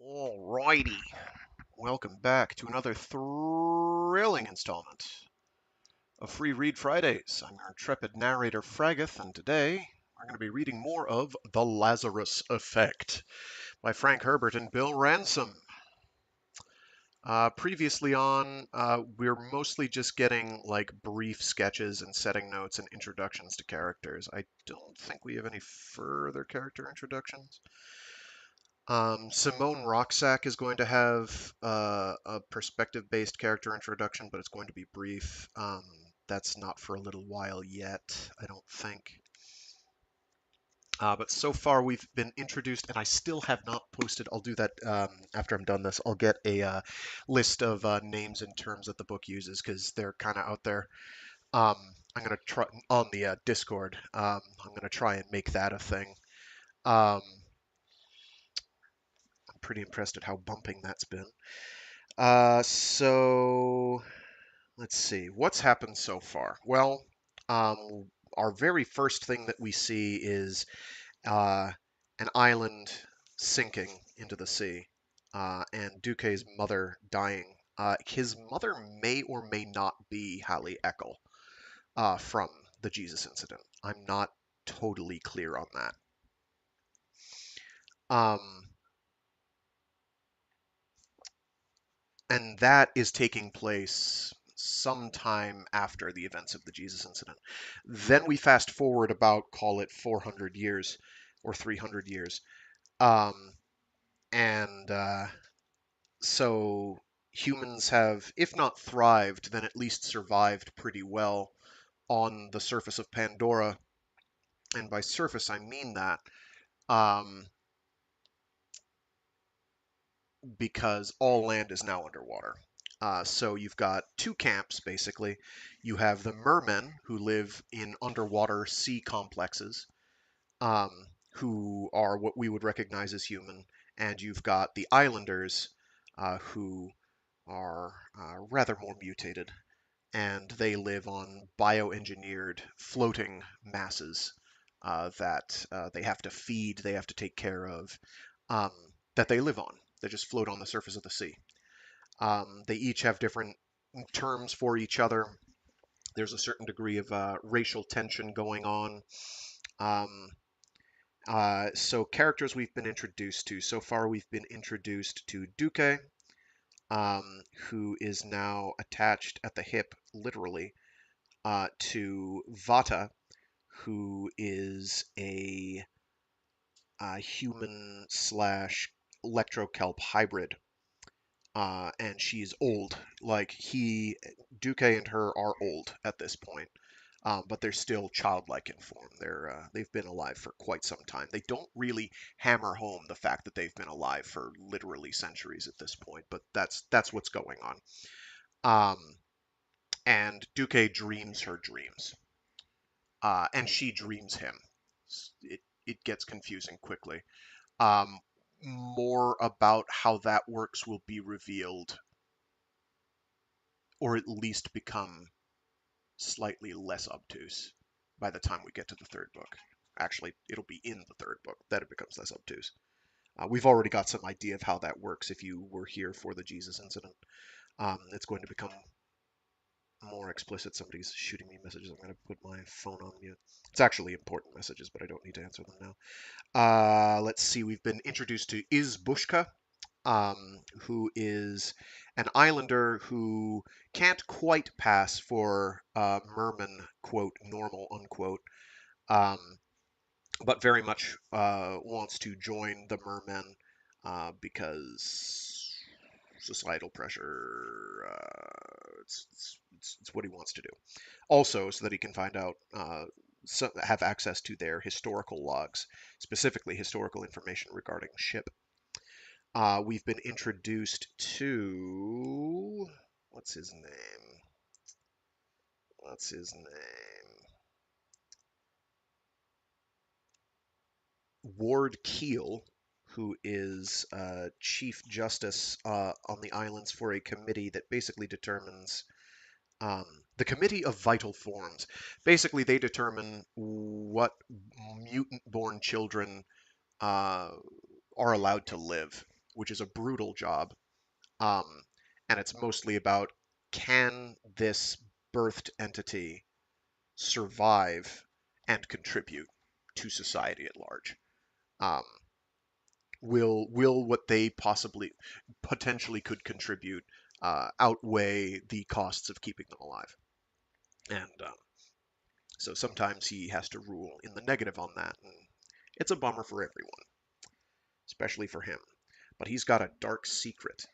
Alrighty, welcome back to another thrilling installment of Free Read Fridays. I'm your intrepid narrator Fraggith, and today we're going to be reading more of The Lazarus Effect by Frank Herbert and Bill Ransom. Previously on, we're mostly just getting like brief sketches and setting notes and introductions to characters. I don't think we have any further character introductions. Simone Roxack is going to have a perspective-based character introduction, but it's going to be brief. That's not for a little while yet, I don't think. But so far we've been introduced, and I still have not posted. I'll do that after I'm done this. I'll get a list of names and terms that the book uses because they're kind of out there. Um, I'm going to try on the Discord. I'm going to try and make that a thing. I'm pretty impressed at how bumping that's been. So let's see. What's happened so far? Well, our very first thing that we see is an island sinking into the sea, and Duque's mother dying. His mother may or may not be Hallie Eckel from the Jesus incident. I'm not totally clear on that. Um, and that is taking place sometime after the events of the Jesus incident. Then we fast forward about, call it 400 years or 300 years. Um, and so humans have, if not thrived, then at least survived pretty well on the surface of Pandora. And by surface, I mean that um, because all land is now underwater. So you've got two camps, basically. You have the mermen, who live in underwater sea complexes, um, who are what we would recognize as human, and you've got the islanders, who are rather more mutated, and they live on bioengineered floating masses that they have to feed, they have to take care of, um, that they live on. They just float on the surface of the sea. They each have different terms for each other. There's a certain degree of racial tension going on. Um, so characters we've been introduced to. So far, we've been introduced to Duque, who is now attached at the hip, literally, to Vata, who is a human slash electrokelp hybrid. And she's old. Like Duque and her are old at this point, but they're still childlike in form. They've been alive for quite some time. They don't really hammer home the fact that they've been alive for literally centuries at this point, but that's what's going on. And Duque dreams her dreams, and she dreams him. It gets confusing quickly. Um, More about how that works will be revealed, or at least become slightly less obtuse by the time we get to the third book. Actually, it'll be in the third book that it becomes less obtuse. We've already got some idea of how that works if you were here for the Jesus incident. It's going to become more explicit. Somebody's shooting me messages. I'm going to put my phone on mute. It's actually important messages, but I don't need to answer them now. Let's see. We've been introduced to Izbushka, who is an islander who can't quite pass for Mermen, quote, normal, unquote, um, but very much wants to join the Mermen because societal pressure. It's what he wants to do. Also, so that he can find out, have access to their historical logs, specifically historical information regarding ship. We've been introduced to what's his name? What's his name? Ward Keel, who is Chief Justice on the islands for a committee that basically determines the Committee of Vital Forms. Basically, they determine what mutant-born children are allowed to live, which is a brutal job. Um, and it's mostly about, can this birthed entity survive and contribute to society at large? Um, will what they possibly potentially could contribute outweigh the costs of keeping them alive? And so sometimes he has to rule in the negative on that, and it's a bummer for everyone, especially for him. But he's got a dark secret,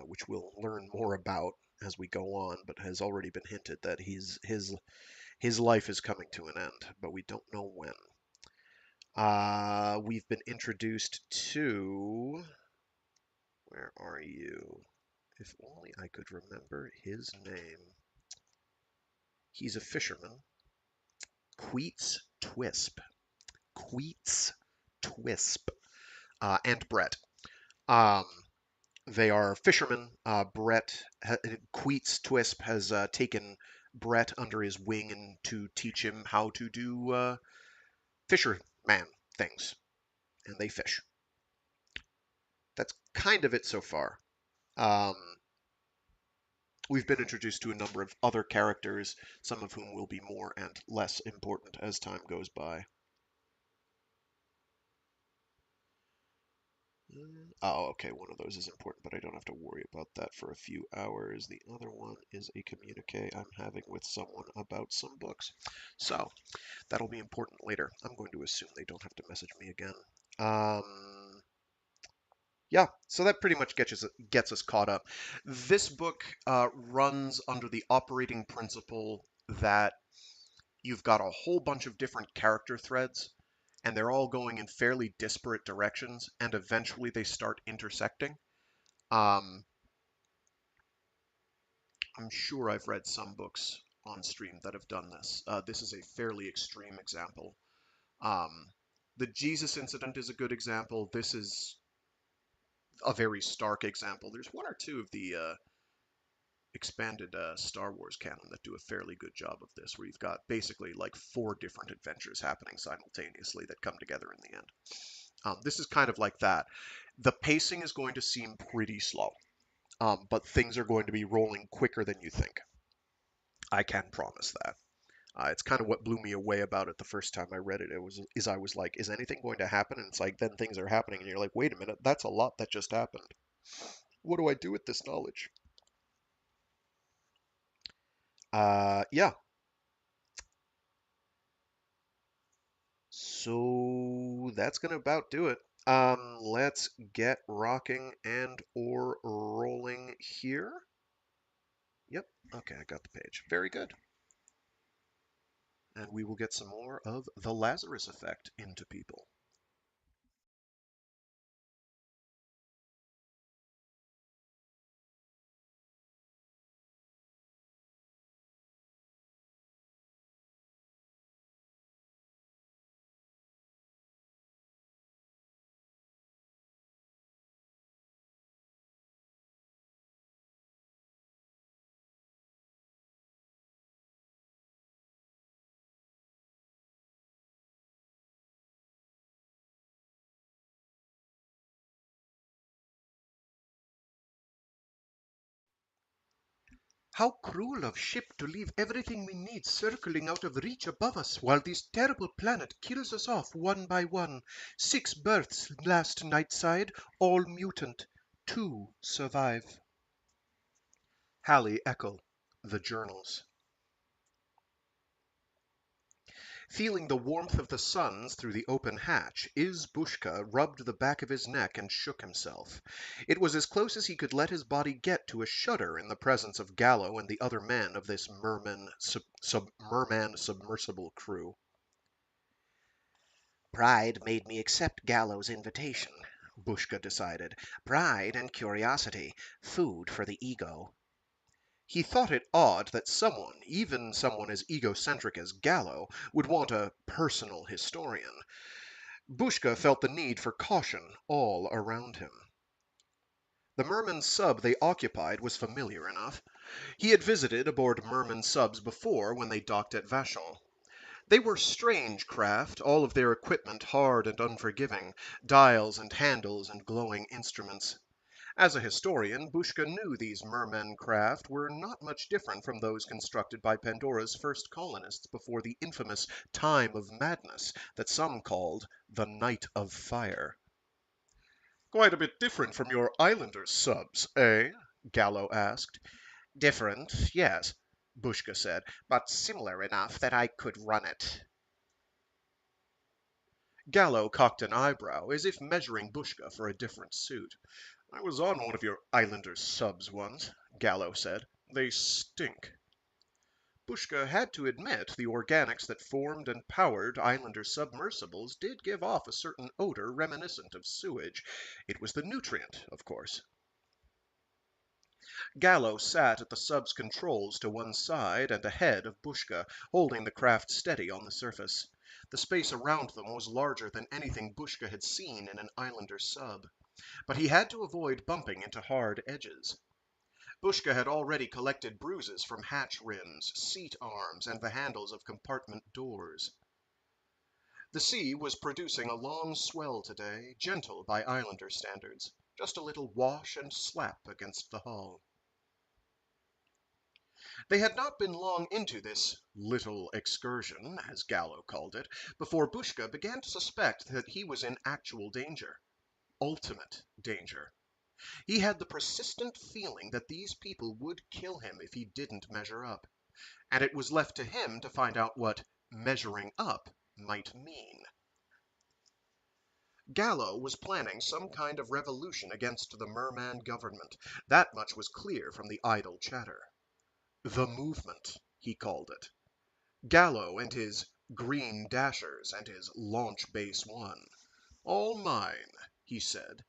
which we'll learn more about as we go on, but has already been hinted that his life is coming to an end, but we don't know when. We've been introduced to... Where are you? If only I could remember his name. He's a fisherman. Queets Twisp. Queets Twisp. And Brett. Um, they are fishermen. Queets Twisp has taken Brett under his wing and to teach him how to do fisherman things. And they fish. That's kind of it so far. Um, we've been introduced to a number of other characters, some of whom will be more and less important as time goes by. Oh, okay, one of those is important, but I don't have to worry about that for a few hours. The other one is a communique I'm having with someone about some books. So, that'll be important later. I'm going to assume they don't have to message me again. Yeah, so that pretty much gets us caught up. This book runs under the operating principle that you've got a whole bunch of different character threads, and they're all going in fairly disparate directions, and eventually they start intersecting. Um, I'm sure I've read some books on stream that have done this. This is a fairly extreme example. Um, the Jesus incident is a good example. This is a very stark example. There's one or two of the expanded Star Wars canon that do a fairly good job of this, where you've got basically like 4 different adventures happening simultaneously that come together in the end. This is kind of like that. The pacing is going to seem pretty slow, but things are going to be rolling quicker than you think. I can promise that. It's kind of what blew me away about it the first time I read it. I was like, is anything going to happen? And it's like, then things are happening, and you're like, wait a minute, that's a lot that just happened. What do I do with this knowledge? Yeah. So that's gonna about do it. Let's get rocking and or rolling here. Yep. Okay, I got the page. Very good. And we will get some more of the Lazarus effect into people. How cruel of ship to leave everything we need circling out of reach above us while this terrible planet kills us off one by one. 6 births last nightside, all mutant. 2 survive. Hallie Eckel, The Journals. Feeling the warmth of the suns through the open hatch, Izbushka rubbed the back of his neck and shook himself. It was as close as he could let his body get to a shudder in the presence of Gallo and the other men of this Merman submersible crew. Pride made me accept Gallo's invitation, Bushka decided. Pride and curiosity, food for the ego. He thought it odd that someone, even someone as egocentric as Gallo, would want a personal historian. Bushka felt the need for caution all around him. The Mermen sub they occupied was familiar enough. He had visited aboard Mermen subs before when they docked at Vachon. They were strange craft, all of their equipment hard and unforgiving, dials and handles and glowing instruments. As a historian, Bushka knew these mermen craft were not much different from those constructed by Pandora's first colonists before the infamous Time of Madness that some called the Night of Fire. Quite a bit different from your Islander subs, eh? Gallo asked. Different, yes, Bushka said, but similar enough that I could run it. Gallo cocked an eyebrow, as if measuring Bushka for a different suit. I was on one of your Islander subs once, Gallo said. They stink. Bushka had to admit the organics that formed and powered Islander submersibles did give off a certain odor reminiscent of sewage. It was the nutrient, of course. Gallo sat at the sub's controls to one side and ahead of Bushka, holding the craft steady on the surface. The space around them was larger than anything Bushka had seen in an Islander sub, but he had to avoid bumping into hard edges. Bushka had already collected bruises from hatch rims, seat arms, and the handles of compartment doors. The sea was producing a long swell today, gentle by Islander standards, just a little wash and slap against the hull. They had not been long into this little excursion, as Gallo called it, before Bushka began to suspect that he was in actual danger. Ultimate danger. He had the persistent feeling that these people would kill him if he didn't measure up, and it was left to him to find out what measuring up might mean. Gallo was planning some kind of revolution against the Merman government. That much was clear from the idle chatter. The movement, he called it. Gallo and his green dashers and his launch base one. All mine, he said.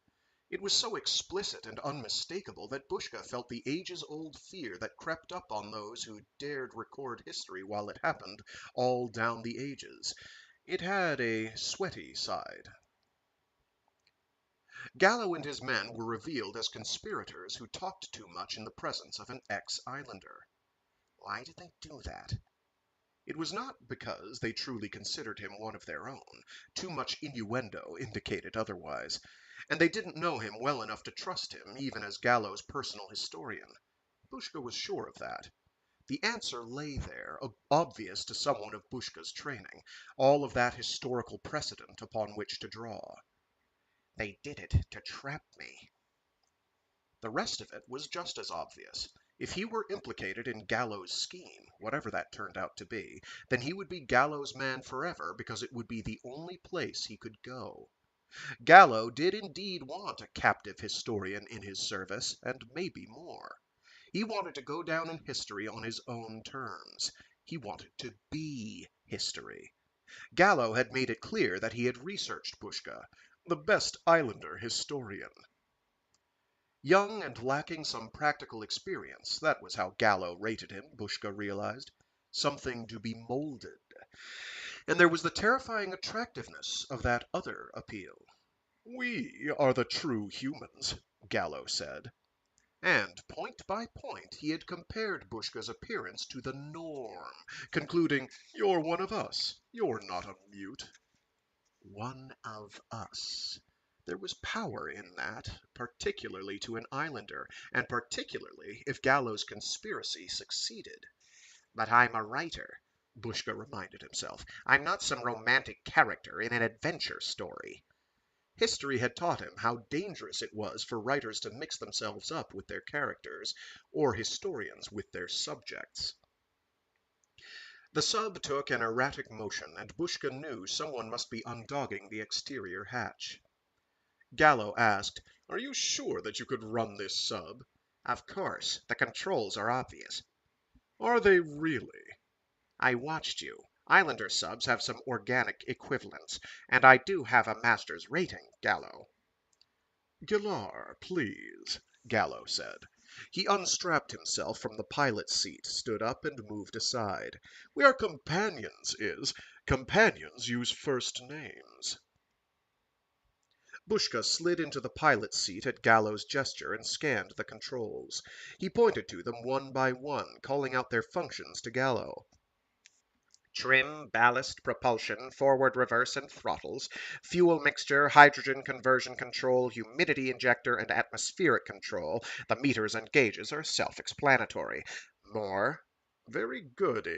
It was so explicit and unmistakable that Bushka felt the ages-old fear that crept up on those who dared record history while it happened, all down the ages. It had a sweaty side. Gallo and his men were revealed as conspirators who talked too much in the presence of an ex-islander. Why did they do that? It was not because they truly considered him one of their own. Too much innuendo indicated otherwise, and they didn't know him well enough to trust him, even as Gallo's personal historian. Bushka was sure of that. The answer lay there, obvious to someone of Bushka's training, all of that historical precedent upon which to draw. They did it to trap me. The rest of it was just as obvious. If he were implicated in Gallo's scheme, whatever that turned out to be, then he would be Gallo's man forever because it would be the only place he could go. Gallo did indeed want a captive historian in his service, and maybe more. He wanted to go down in history on his own terms. He wanted to be history. Gallo had made it clear that he had researched Bushka, the best Islander historian. Young and lacking some practical experience, that was how Gallo rated him, Bushka realized. Something to be molded. And there was the terrifying attractiveness of that other appeal. We are the true humans, Gallo said. And point by point he had compared Bushka's appearance to the norm, concluding, "You're one of us. You're not a mute." One of us. There was power in that, particularly to an islander, and particularly if Gallo's conspiracy succeeded. But I'm a writer, Bushka reminded himself. I'm not some romantic character in an adventure story. History had taught him how dangerous it was for writers to mix themselves up with their characters, or historians with their subjects. The sub took an erratic motion, and Bushka knew someone must be undogging the exterior hatch. Gallo asked, "Are you sure that you could run this sub?" Of course. The controls are obvious. Are they really? I watched you. Islander subs have some organic equivalents, and I do have a master's rating, Gallo. Gilar, please, Gallo said. He unstrapped himself from the pilot's seat, stood up, and moved aside. We are companions, Companions use first names. Bushka slid into the pilot's seat at Gallo's gesture and scanned the controls. He pointed to them one by one, calling out their functions to Gallo. Trim, ballast, propulsion, forward, reverse, and throttles, fuel mixture, hydrogen conversion control, humidity injector, and atmospheric control. The meters and gauges are self-explanatory. More? Very good,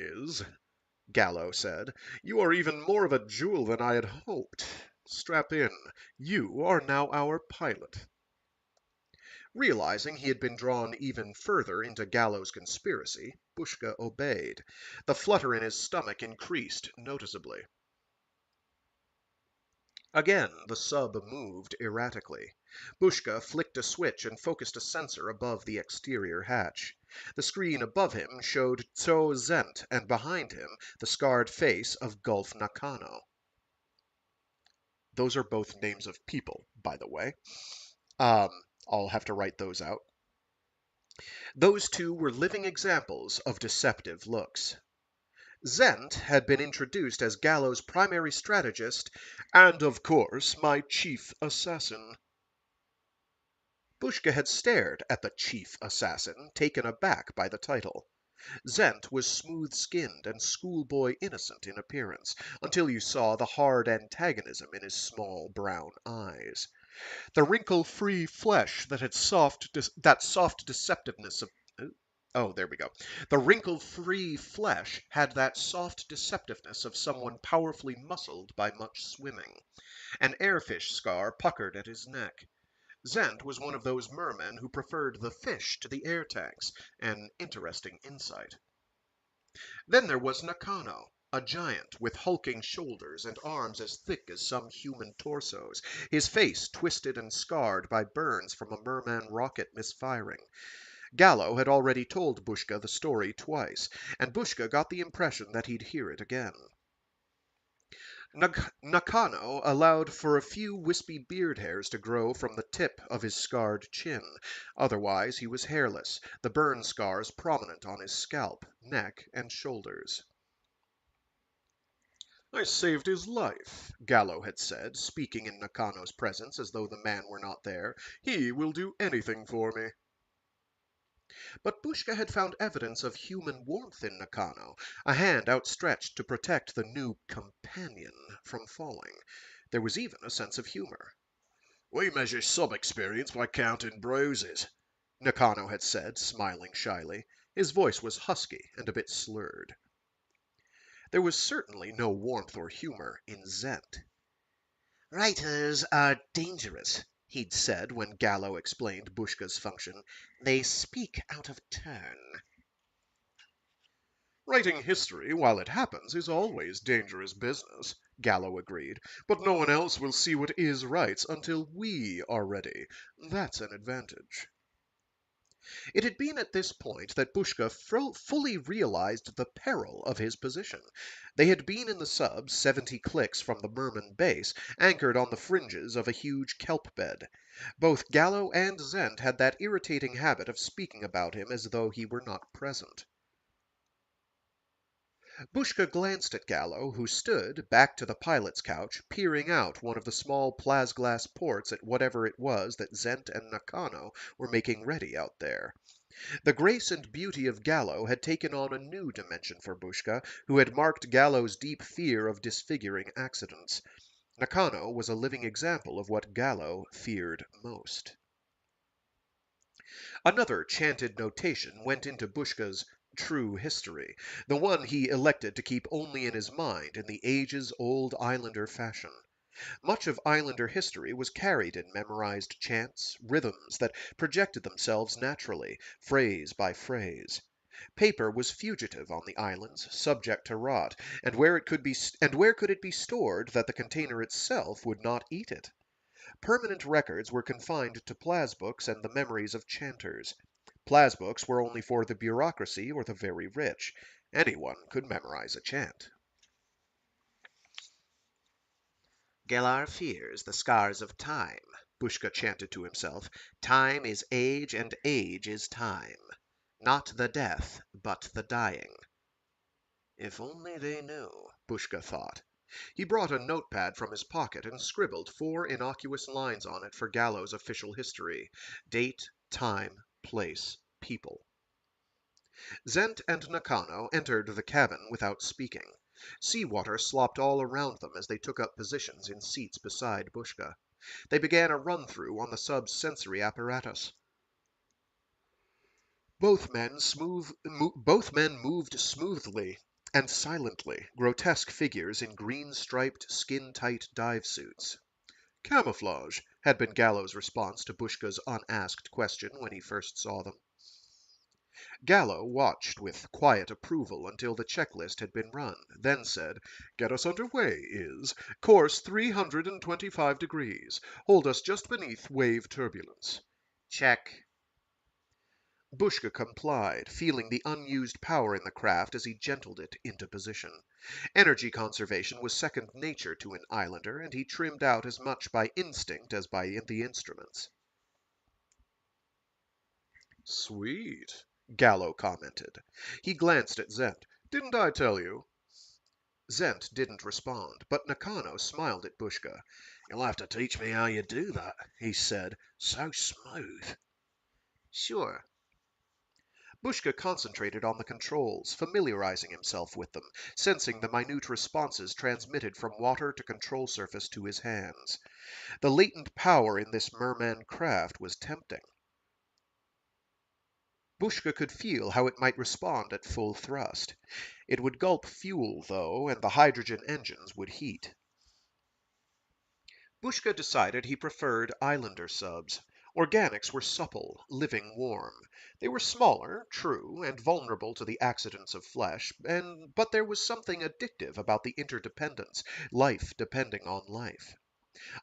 Gallo said. You are even more of a jewel than I had hoped. Strap in. You are now our pilot. Realizing he had been drawn even further into Gallo's conspiracy, Bushka obeyed. The flutter in his stomach increased noticeably. Again, the sub moved erratically. Bushka flicked a switch and focused a sensor above the exterior hatch. The screen above him showed Ch08, and behind him the scarred face of Gulf Nakano. Those are both names of people, by the way. I'll have to write those out. Those two were living examples of deceptive looks. Zent had been introduced as Gallo's primary strategist, and of course my chief assassin. Bushka had stared at the chief assassin, taken aback by the title. Zent was smooth-skinned and schoolboy innocent in appearance, until you saw the hard antagonism in his small brown eyes. The wrinkle-free flesh that had soft deceptiveness of there we go. The wrinkle-free flesh had that soft deceptiveness of someone powerfully muscled by much swimming. An airfish scar puckered at his neck. Zent was one of those mermen who preferred the fish to the air tanks, an interesting insight. Then there was Nakano, a giant with hulking shoulders and arms as thick as some human torsos, his face twisted and scarred by burns from a merman rocket misfiring. Gallo had already told Bushka the story twice, and Bushka got the impression that he'd hear it again. Nakano allowed for a few wispy beard hairs to grow from the tip of his scarred chin. Otherwise he was hairless, the burn scars prominent on his scalp, neck, and shoulders. I saved his life, Gallo had said, speaking in Nakano's presence as though the man were not there. He will do anything for me. But Bushka had found evidence of human warmth in Nakano, a hand outstretched to protect the new companion from falling. There was even a sense of humor. We measure some experience by counting bruises, Nakano had said, smiling shyly. His voice was husky and a bit slurred. There was certainly no warmth or humor in Zent. Writers are dangerous, he'd said when Gallo explained Bushka's function. They speak out of turn. Writing history while it happens is always dangerous business, Gallo agreed, but no one else will see what is right until we are ready. That's an advantage. It had been at this point that Bushka fully realized the peril of his position. They had been in the sub, 70 clicks from the Mermen base, anchored on the fringes of a huge kelp bed. Both Gallo and Zent had that irritating habit of speaking about him as though he were not present. Bushka glanced at Gallo, who stood, back to the pilot's couch, peering out one of the small plasglass ports at whatever it was that Zent and Nakano were making ready out there. The grace and beauty of Gallo had taken on a new dimension for Bushka, who had marked Gallo's deep fear of disfiguring accidents. Nakano was a living example of what Gallo feared most. Another chanted notation went into Bushka's true history, the one he elected to keep only in his mind in the ages-old Islander fashion. Much of Islander history was carried in memorized chants, rhythms that projected themselves naturally, phrase by phrase. Paper was fugitive on the islands, subject to rot, and where could it be stored that the container itself would not eat it? Permanent records were confined to plasbooks and the memories of chanters. Plasbooks were only for the bureaucracy or the very rich. Anyone could memorize a chant. Galar fears the scars of time, Bushka chanted to himself. Time is age, and age is time. Not the death, but the dying. If only they knew, Bushka thought. He brought a notepad from his pocket and scribbled 4 innocuous lines on it for Gallo's official history. Date, time, place, people. Zent and Nakano entered the cabin without speaking. Seawater slopped all around them as they took up positions in seats beside Bushka. They began a run-through on the sub's sensory apparatus. Both men moved smoothly and silently, grotesque figures in green-striped, skin-tight dive suits. Camouflage had been Gallo's response to Bushka's unasked question when he first saw them. Gallo watched with quiet approval until the checklist had been run, then said, "Get us under way, is. Course 325 degrees. Hold us just beneath wave turbulence." "Check." Bushka complied, feeling the unused power in the craft as he gentled it into position. Energy conservation was second nature to an islander, and he trimmed out as much by instinct as by the instruments. "Sweet," Gallo commented. He glanced at Zent. "Didn't I tell you?" Zent didn't respond, but Nakano smiled at Bushka. "You'll have to teach me how you do that," he said. "So smooth." "Sure." Bushka concentrated on the controls, familiarizing himself with them, sensing the minute responses transmitted from water to control surface to his hands. The latent power in this merman craft was tempting. Bushka could feel how it might respond at full thrust. It would gulp fuel, though, and the hydrogen engines would heat. Bushka decided he preferred islander subs. Organics were supple, living warm. They were smaller, true, and vulnerable to the accidents of flesh, but there was something addictive about the interdependence, life depending on life.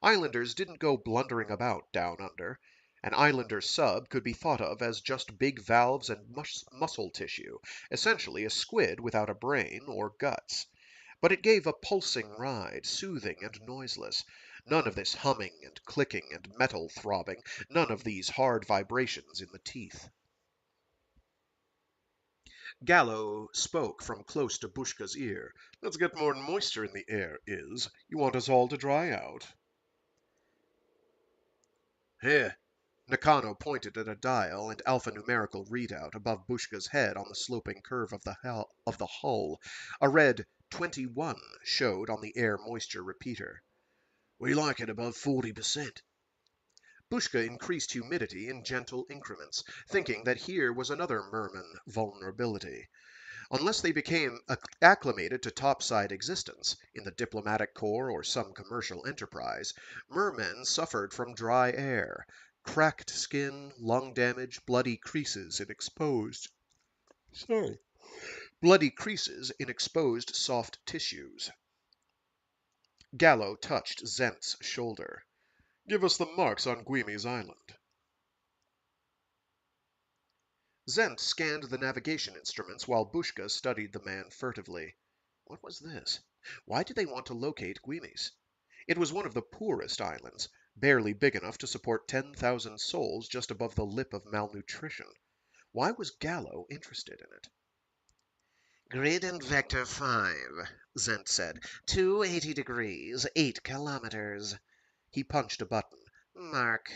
Islanders didn't go blundering about down under. An islander sub could be thought of as just big valves and muscle tissue, essentially a squid without a brain or guts. But it gave a pulsing ride, soothing and noiseless. None of this humming and clicking and metal throbbing, none of these hard vibrations in the teeth. Gallo spoke from close to Bushka's ear. "Let's get more moisture in the air, Is. You want us all to dry out?" "Here." Nakano pointed at a dial and alphanumerical readout above Bushka's head on the sloping curve of the hull. A red 21 showed on the air moisture repeater. "We like it above 40%. Bushka increased humidity in gentle increments, thinking that here was another Mermen vulnerability. Unless they became acclimated to topside existence, in the diplomatic corps or some commercial enterprise, mermen suffered from dry air, cracked skin, lung damage, bloody creases in exposed soft tissues. Gallo touched Zent's shoulder. "Give us the marks on Guimi's island." Zent scanned the navigation instruments while Bushka studied the man furtively. What was this? Why did they want to locate Guimi's? It was one of the poorest islands, barely big enough to support 10,000 souls just above the lip of malnutrition. Why was Gallo interested in it? "Grid and vector 5, Zent said. 280 degrees, 8 kilometers. He punched a button. "Mark."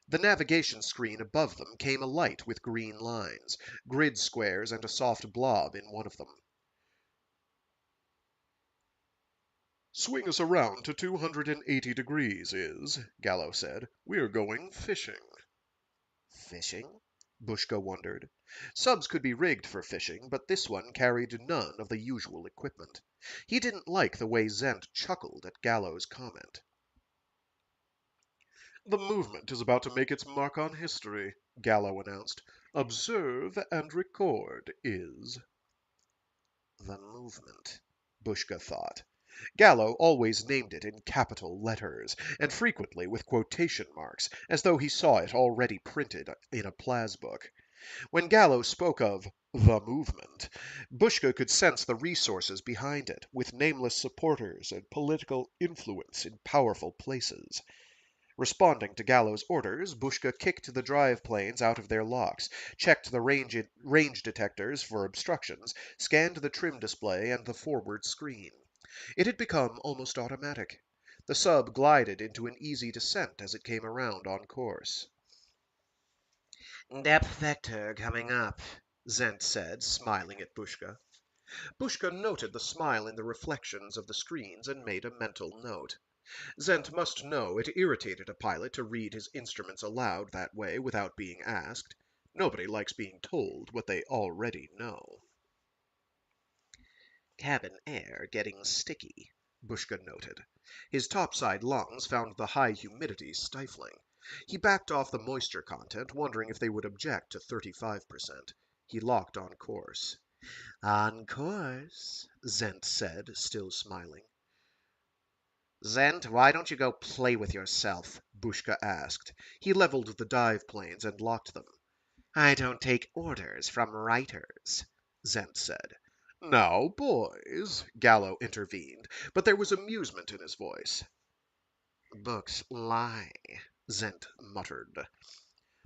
The navigation screen above them came alight with green lines, grid squares and a soft blob in one of them. "Swing us around to 280 degrees, Is," Gallo said. "We're going fishing." Fishing? Bushka wondered. Subs could be rigged for fishing, but this one carried none of the usual equipment. He didn't like the way Zent chuckled at Gallo's comment. "The movement is about to make its mark on history," Gallo announced. "Observe and record, Is." The movement, Bushka thought. Gallo always named it in capital letters, and frequently with quotation marks, as though he saw it already printed in a plasbook. When Gallo spoke of the movement, Bushka could sense the resources behind it, with nameless supporters and political influence in powerful places. Responding to Gallo's orders, Bushka kicked the drive planes out of their locks, checked the range detectors for obstructions, scanned the trim display and the forward screen. It had become almost automatic. The sub glided into an easy descent as it came around on course. "Depth vector coming up," Zent said, smiling at Bushka. Bushka noted the smile in the reflections of the screens and made a mental note. Zent must know it irritated a pilot to read his instruments aloud that way without being asked. Nobody likes being told what they already know. Cabin air getting sticky, Bushka noted. His topside lungs found the high humidity stifling. He backed off the moisture content, wondering if they would object to 35%. He locked on course. On course, Zent said, still smiling. Zent, why don't you go play with yourself? Bushka asked. He leveled the dive planes and locked them. I don't take orders from writers, Zent said. Now, boys, Gallo intervened, but there was amusement in his voice. Books lie, Zent muttered.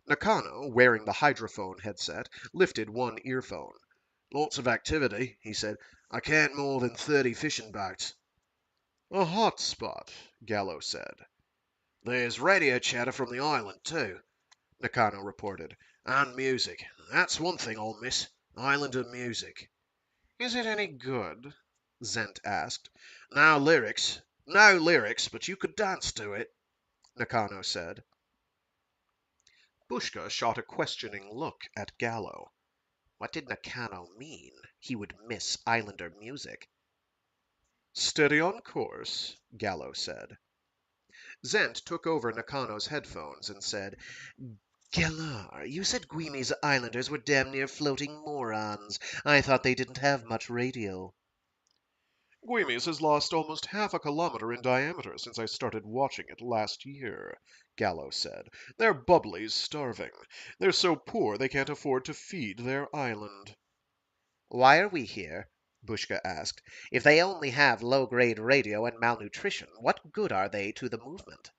Nakano, wearing the hydrophone headset, lifted one earphone. Lots of activity, he said. I can't more than 30 fishing boats. A hot spot, Gallo said. There's radio chatter from the island, too, Nakano reported. And music. That's one thing I'll miss. Islander music. Is it any good? Zent asked. No lyrics, but you could dance to it, Nakano said. Bushka shot a questioning look at Gallo. What did Nakano mean? He would miss Islander music. Steady on course, Gallo said. Zent took over Nakano's headphones and said, Galar, you said Guimi's Islanders were damn near floating morons. I thought they didn't have much radio. Guimi's has lost almost half a kilometer in diameter since I started watching it last year, Gallo said. Their bubbly's starving. They're so poor they can't afford to feed their island. Why are we here? Bushka asked. If they only have low-grade radio and malnutrition, what good are they to the movement?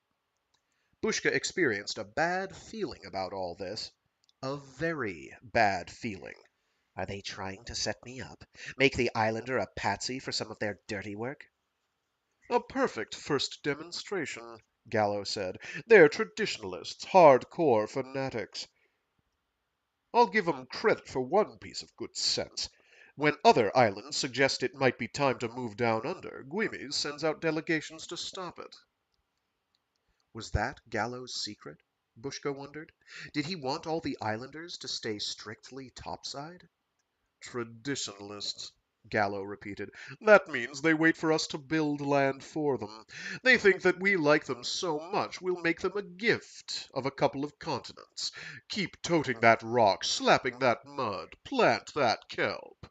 Bushka experienced a bad feeling about all this. A very bad feeling. Are they trying to set me up? Make the Islander a patsy for some of their dirty work? A perfect first demonstration, Gallo said. They're traditionalists, hardcore fanatics. I'll give 'em credit for one piece of good sense. When other islands suggest it might be time to move down under, Guimes sends out delegations to stop it. Was that Gallo's secret? Bushka wondered. Did he want all the islanders to stay strictly topside? Traditionalists, Gallo repeated. That means they wait for us to build land for them. They think that we like them so much we'll make them a gift of a couple of continents. Keep toting that rock, slapping that mud, plant that kelp.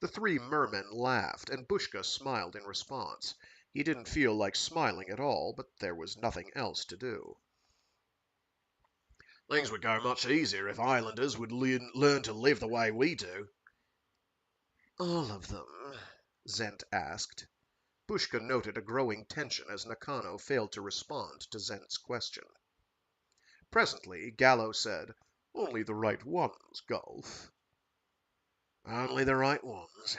The three mermen laughed, and Bushka smiled in response. He didn't feel like smiling at all, but there was nothing else to do. Things would go much easier if islanders would learn to live the way we do. All of them? Zent asked. Bushka noted a growing tension as Nakano failed to respond to Zent's question. Presently, Gallo said, Only the right ones, Gulf. Only the right ones,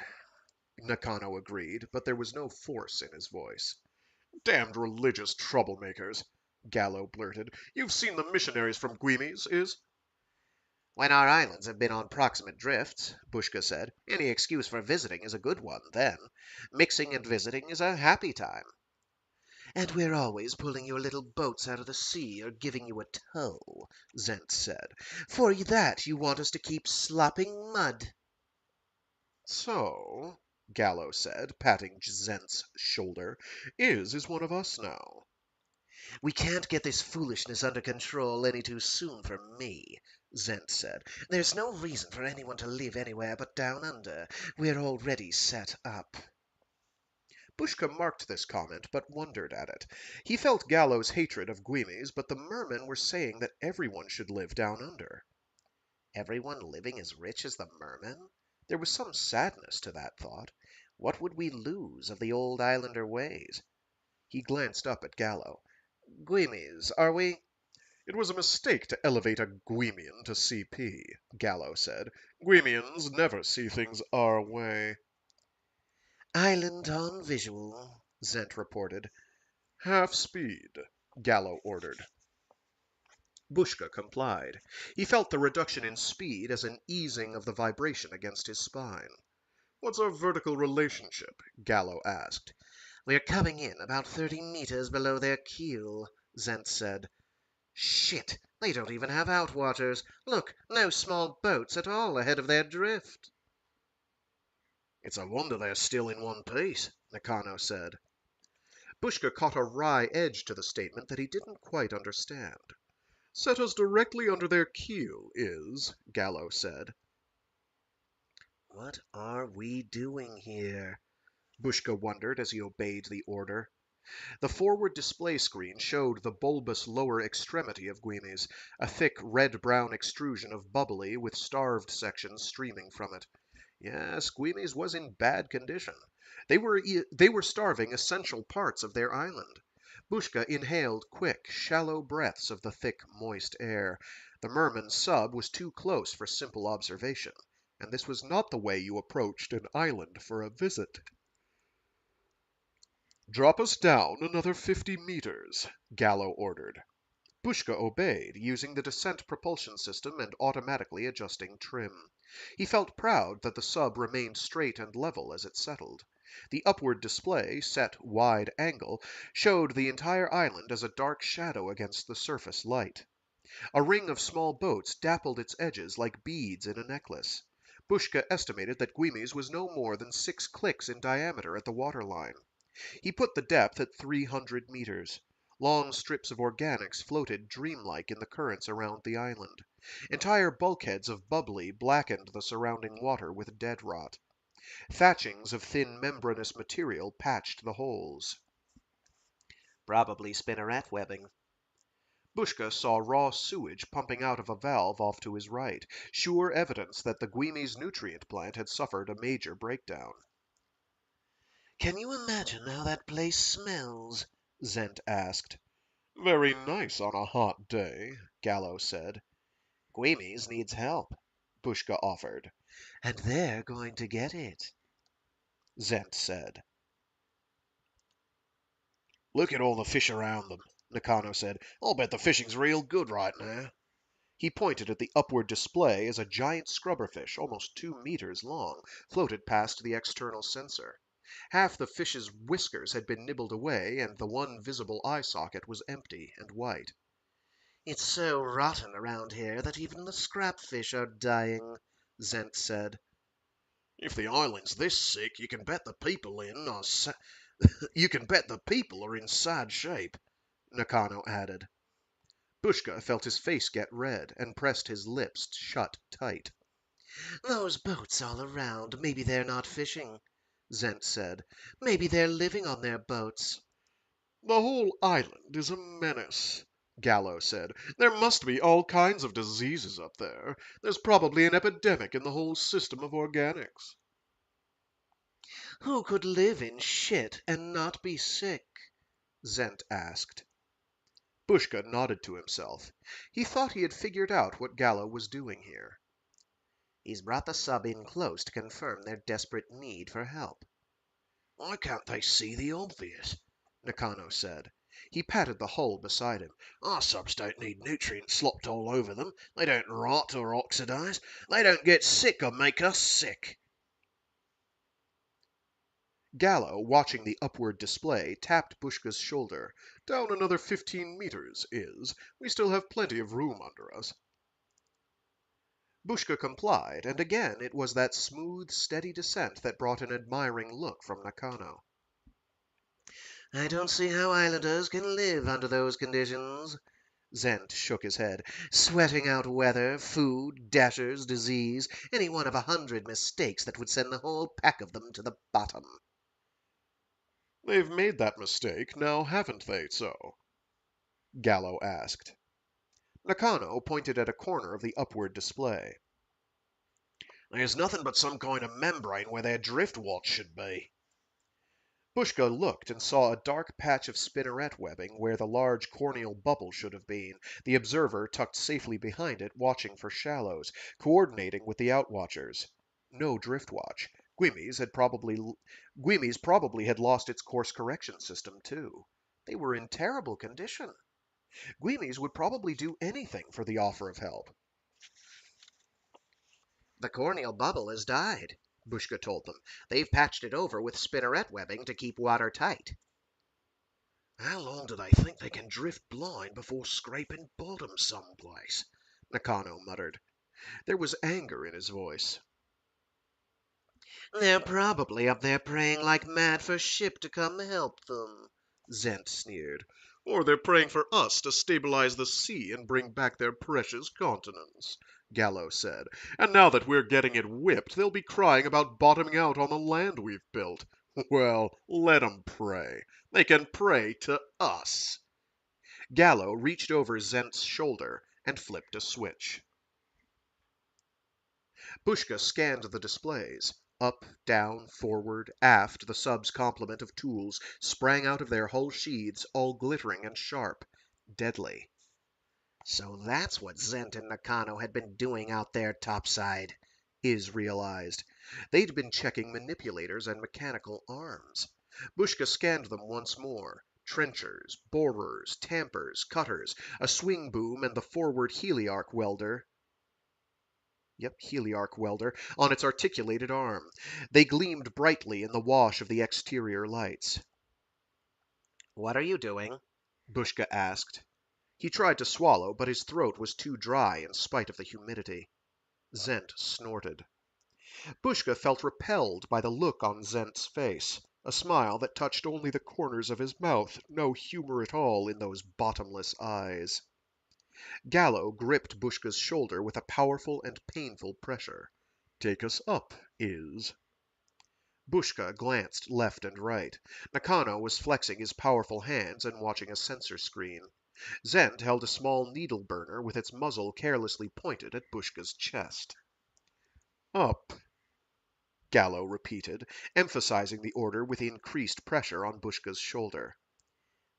Nakano agreed, but there was no force in his voice. Damned religious troublemakers, Gallo blurted. You've seen the missionaries from Guimes, is? When our islands have been on proximate drifts, Bushka said, any excuse for visiting is a good one, then. Mixing and visiting is a happy time. And we're always pulling your little boats out of the sea or giving you a tow, Zent said. For that you want us to keep slopping mud. So, Gallo said, patting Zent's shoulder, is one of us now. We can't get this foolishness under control any too soon for me, Zent said. There's no reason for anyone to live anywhere but down under. We're already set up. Bushka marked this comment, but wondered at it. He felt Gallo's hatred of Guimes, but the mermen were saying that everyone should live down under. Everyone living as rich as the mermen? There was some sadness to that thought. What would we lose of the old islander ways? He glanced up at Gallo. Guimes, are we? It was a mistake to elevate a Guimian to CP, Gallo said. Guimians never see things our way. Island on visual, Zent reported. Half speed, Gallo ordered. Bushka complied. He felt the reduction in speed as an easing of the vibration against his spine. What's our vertical relationship? Gallo asked. We're coming in about 30 meters below their keel, Zent said. Shit, they don't even have outwaters. Look, no small boats at all ahead of their drift. It's a wonder they're still in one piece, Nakano said. Bushka caught a wry edge to the statement that he didn't quite understand. Set us directly under their keel is, Gallo said. What are we doing here? Bushka wondered as he obeyed the order. The forward display screen showed the bulbous lower extremity of Guimes, a thick red-brown extrusion of bubbly with starved sections streaming from it. Yes, Guimes was in bad condition. They were starving essential parts of their island. Bushka inhaled quick, shallow breaths of the thick, moist air. The Mermen sub was too close for simple observation, and this was not the way you approached an island for a visit. Drop us down another 50 meters, Gallo ordered. Bushka obeyed, using the descent propulsion system and automatically adjusting trim. He felt proud that the sub remained straight and level as it settled. The upward display, set wide angle, showed the entire island as a dark shadow against the surface light. A ring of small boats dappled its edges like beads in a necklace. Bushka estimated that Guimes was no more than 6 clicks in diameter at the waterline. He put the depth at 300 meters. Long strips of organics floated dreamlike in the currents around the island. Entire bulkheads of bubbly blackened the surrounding water with dead rot. Thatchings of thin membranous material patched the holes. Probably spinneret webbing. Bushka saw raw sewage pumping out of a valve off to his right, sure evidence that the Guimes nutrient plant had suffered a major breakdown. Can you imagine how that place smells? Zent asked. Very nice on a hot day, Gallo said. Guimes needs help, Bushka offered. and they're going to get it, Zent said. Look at all the fish around them, Nakano said. I'll bet the fishing's real good right now. He pointed at the upward display as a giant scrubberfish, almost 2 meters long, floated past the external sensor. Half the fish's whiskers had been nibbled away, and the one visible eye socket was empty and white. It's so rotten around here that even the scrap fish are dying, Zent said. If the island's this sick, you can bet the people are in sad shape, Nakano added. Bushka felt his face get red and pressed his lips shut tight. Those boats all around, maybe they're not fishing, Zent said. Maybe they're living on their boats. The whole island is a menace, Gallo said. There must be all kinds of diseases up there. There's probably an epidemic in the whole system of organics. Who could live in shit and not be sick? Zent asked. Bushka nodded to himself. He thought he had figured out what Gallo was doing here. He's brought the sub in close to confirm their desperate need for help. why can't they see the obvious? Nakano said. He patted the hull beside him. Our subs don't need nutrients slopped all over them. They don't rot or oxidize. They don't get sick or make us sick. Gallo, watching the upward display, tapped Bushka's shoulder. Down another 15 meters is. We still have plenty of room under us. Bushka complied, and again it was that smooth, steady descent that brought an admiring look from Nakano. I don't see how islanders can live under those conditions. Zent shook his head. Sweating out weather, food, dashers, disease, any one of 100 mistakes that would send the whole pack of them to the bottom. They've made that mistake, now haven't they so? Gallo asked. Nakano pointed at a corner of the upward display. There's nothing but some kind of membrane where their drift watch should be. Bushka looked and saw a dark patch of spinneret webbing where the large corneal bubble should have been, the observer tucked safely behind it watching for shallows, coordinating with the outwatchers. No drift watch. Guimes probably had lost its course correction system too. They were in terrible condition. Guimes would probably do anything for the offer of help. The corneal bubble has died, Bushka told them. They've patched it over with spinneret webbing to keep water tight. How long do they think they can drift blind before scraping bottom someplace? Nakano muttered. There was anger in his voice. They're probably up there praying like mad for ship to come help them, Zent sneered. Or they're praying for us to stabilize the sea and bring back their precious continents, Gallo said. And now that we're getting it whipped, they'll be crying about bottoming out on the land we've built. Well, let 'em pray. They can pray to us. Gallo reached over Zent's shoulder and flipped a switch. Bushka scanned the displays. Up, down, forward, aft, the sub's complement of tools sprang out of their hull sheaths, all glittering and sharp. Deadly. So that's what Zent and Nakano had been doing out there topside, Iz realized. They'd been checking manipulators and mechanical arms. Bushka scanned them once more. Trenchers, borers, tampers, cutters, a swing boom, and the forward heliarc welder. Heliarc welder, on its articulated arm. They gleamed brightly in the wash of the exterior lights. What are you doing? Bushka asked. He tried to swallow, but his throat was too dry in spite of the humidity. Zent snorted. Bushka felt repelled by the look on Zent's face, a smile that touched only the corners of his mouth, no humor at all in those bottomless eyes. Gallo gripped Bushka's shoulder with a powerful and painful pressure. "Take us up, Iz." Bushka glanced left and right. Nakano was flexing his powerful hands and watching a sensor screen. Zent held a small needle burner with its muzzle carelessly pointed at Bushka's chest. "Up," Gallo repeated, emphasizing the order with increased pressure on Bushka's shoulder.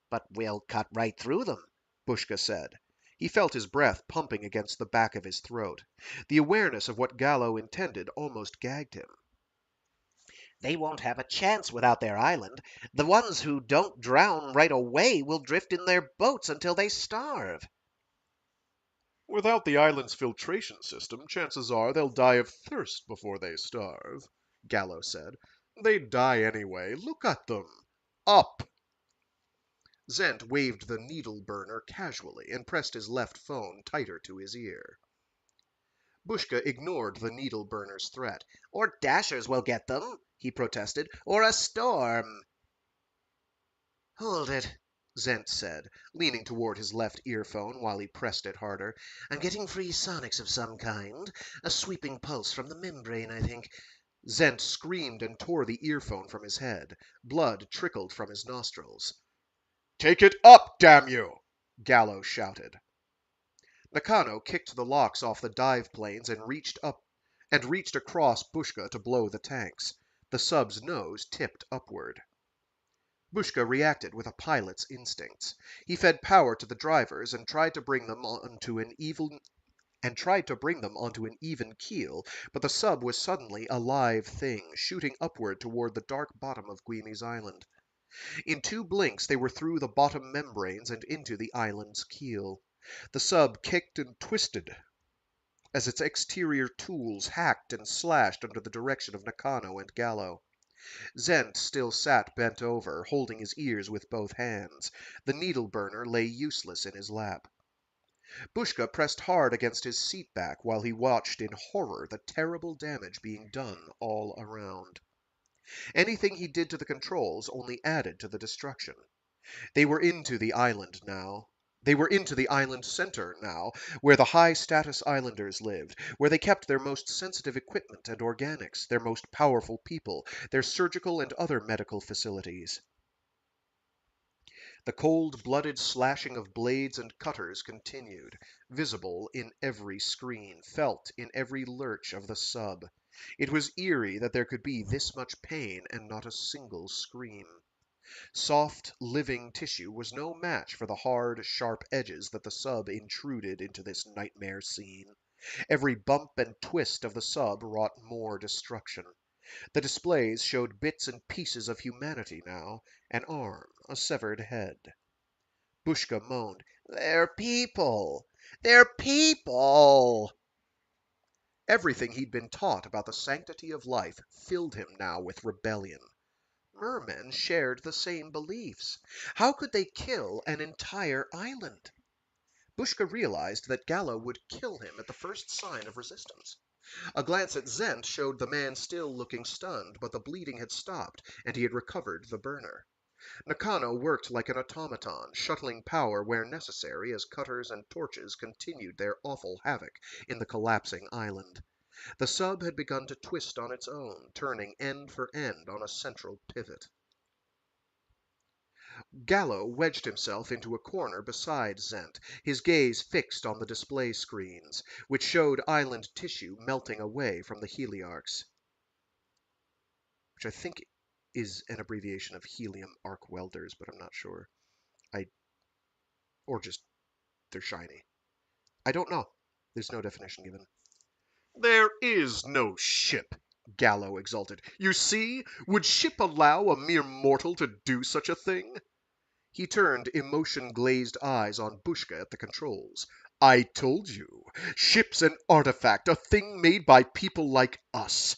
But we'll cut right through them, Bushka said. He felt his breath pumping against the back of his throat. The awareness of what Gallo intended almost gagged him. They won't have a chance without their island. The ones who don't drown right away will drift in their boats until they starve. Without the island's filtration system, chances are they'll die of thirst before they starve, Gallo said. They'd die anyway. Look at them. Up! Zent waved the needle burner casually and pressed his left phone tighter to his ear. Bushka ignored the needle burner's threat. Or dashers will get them, he protested, or a storm. "Hold it," Zent said, leaning toward his left earphone while he pressed it harder. "I'm getting free sonics of some kind. A sweeping pulse from the membrane, I think." Zent screamed and tore the earphone from his head. Blood trickled from his nostrils. "Take it up, damn you!" Gallo shouted. Nakano kicked the locks off the dive planes and reached across Bushka to blow the tanks. The sub's nose tipped upward. Bushka reacted with a pilot's instincts. He fed power to the drivers and tried to bring them onto an even keel, but the sub was suddenly a live thing, shooting upward toward the dark bottom of Guimi's island. In 2 blinks they were through the bottom membranes and into the island's keel. The sub kicked and twisted as its exterior tools hacked and slashed under the direction of Nakano and Gallo. Zent still sat bent over, holding his ears with both hands. The needle burner lay useless in his lap. Bushka pressed hard against his seat back while he watched in horror the terrible damage being done all around. Anything he did to the controls only added to the destruction. They were into the island now. They were into the island center now, where the high-status islanders lived, where they kept their most sensitive equipment and organics, their most powerful people, their surgical and other medical facilities. The cold-blooded slashing of blades and cutters continued, visible in every screen, felt in every lurch of the sub. It was eerie that there could be this much pain and not a single scream. Soft, living tissue was no match for the hard, sharp edges that the sub intruded into this nightmare scene. Every bump and twist of the sub wrought more destruction. The displays showed bits and pieces of humanity now, an arm, a severed head. Bushka moaned, "They're people! They're people!" Everything he'd been taught about the sanctity of life filled him now with rebellion. Mermen shared the same beliefs. How could they kill an entire island? Bushka realized that Gallo would kill him at the first sign of resistance. A glance at Zent showed the man still looking stunned, but the bleeding had stopped, and he had recovered the burner. Nakano worked like an automaton, shuttling power where necessary as cutters and torches continued their awful havoc in the collapsing island. The sub had begun to twist on its own, turning end for end on a central pivot. Gallo wedged himself into a corner beside Zent, his gaze fixed on the display screens, which showed island tissue melting away from the heliarcs, which I think is an abbreviation of helium arc welders, but I'm not sure. Or just they're shiny. I don't know. There's no definition given. There is no ship, Gallo exulted. You see, would ship allow a mere mortal to do such a thing? He turned emotion-glazed eyes on Bushka at the controls. I told you, ship's an artifact, a thing made by people like us.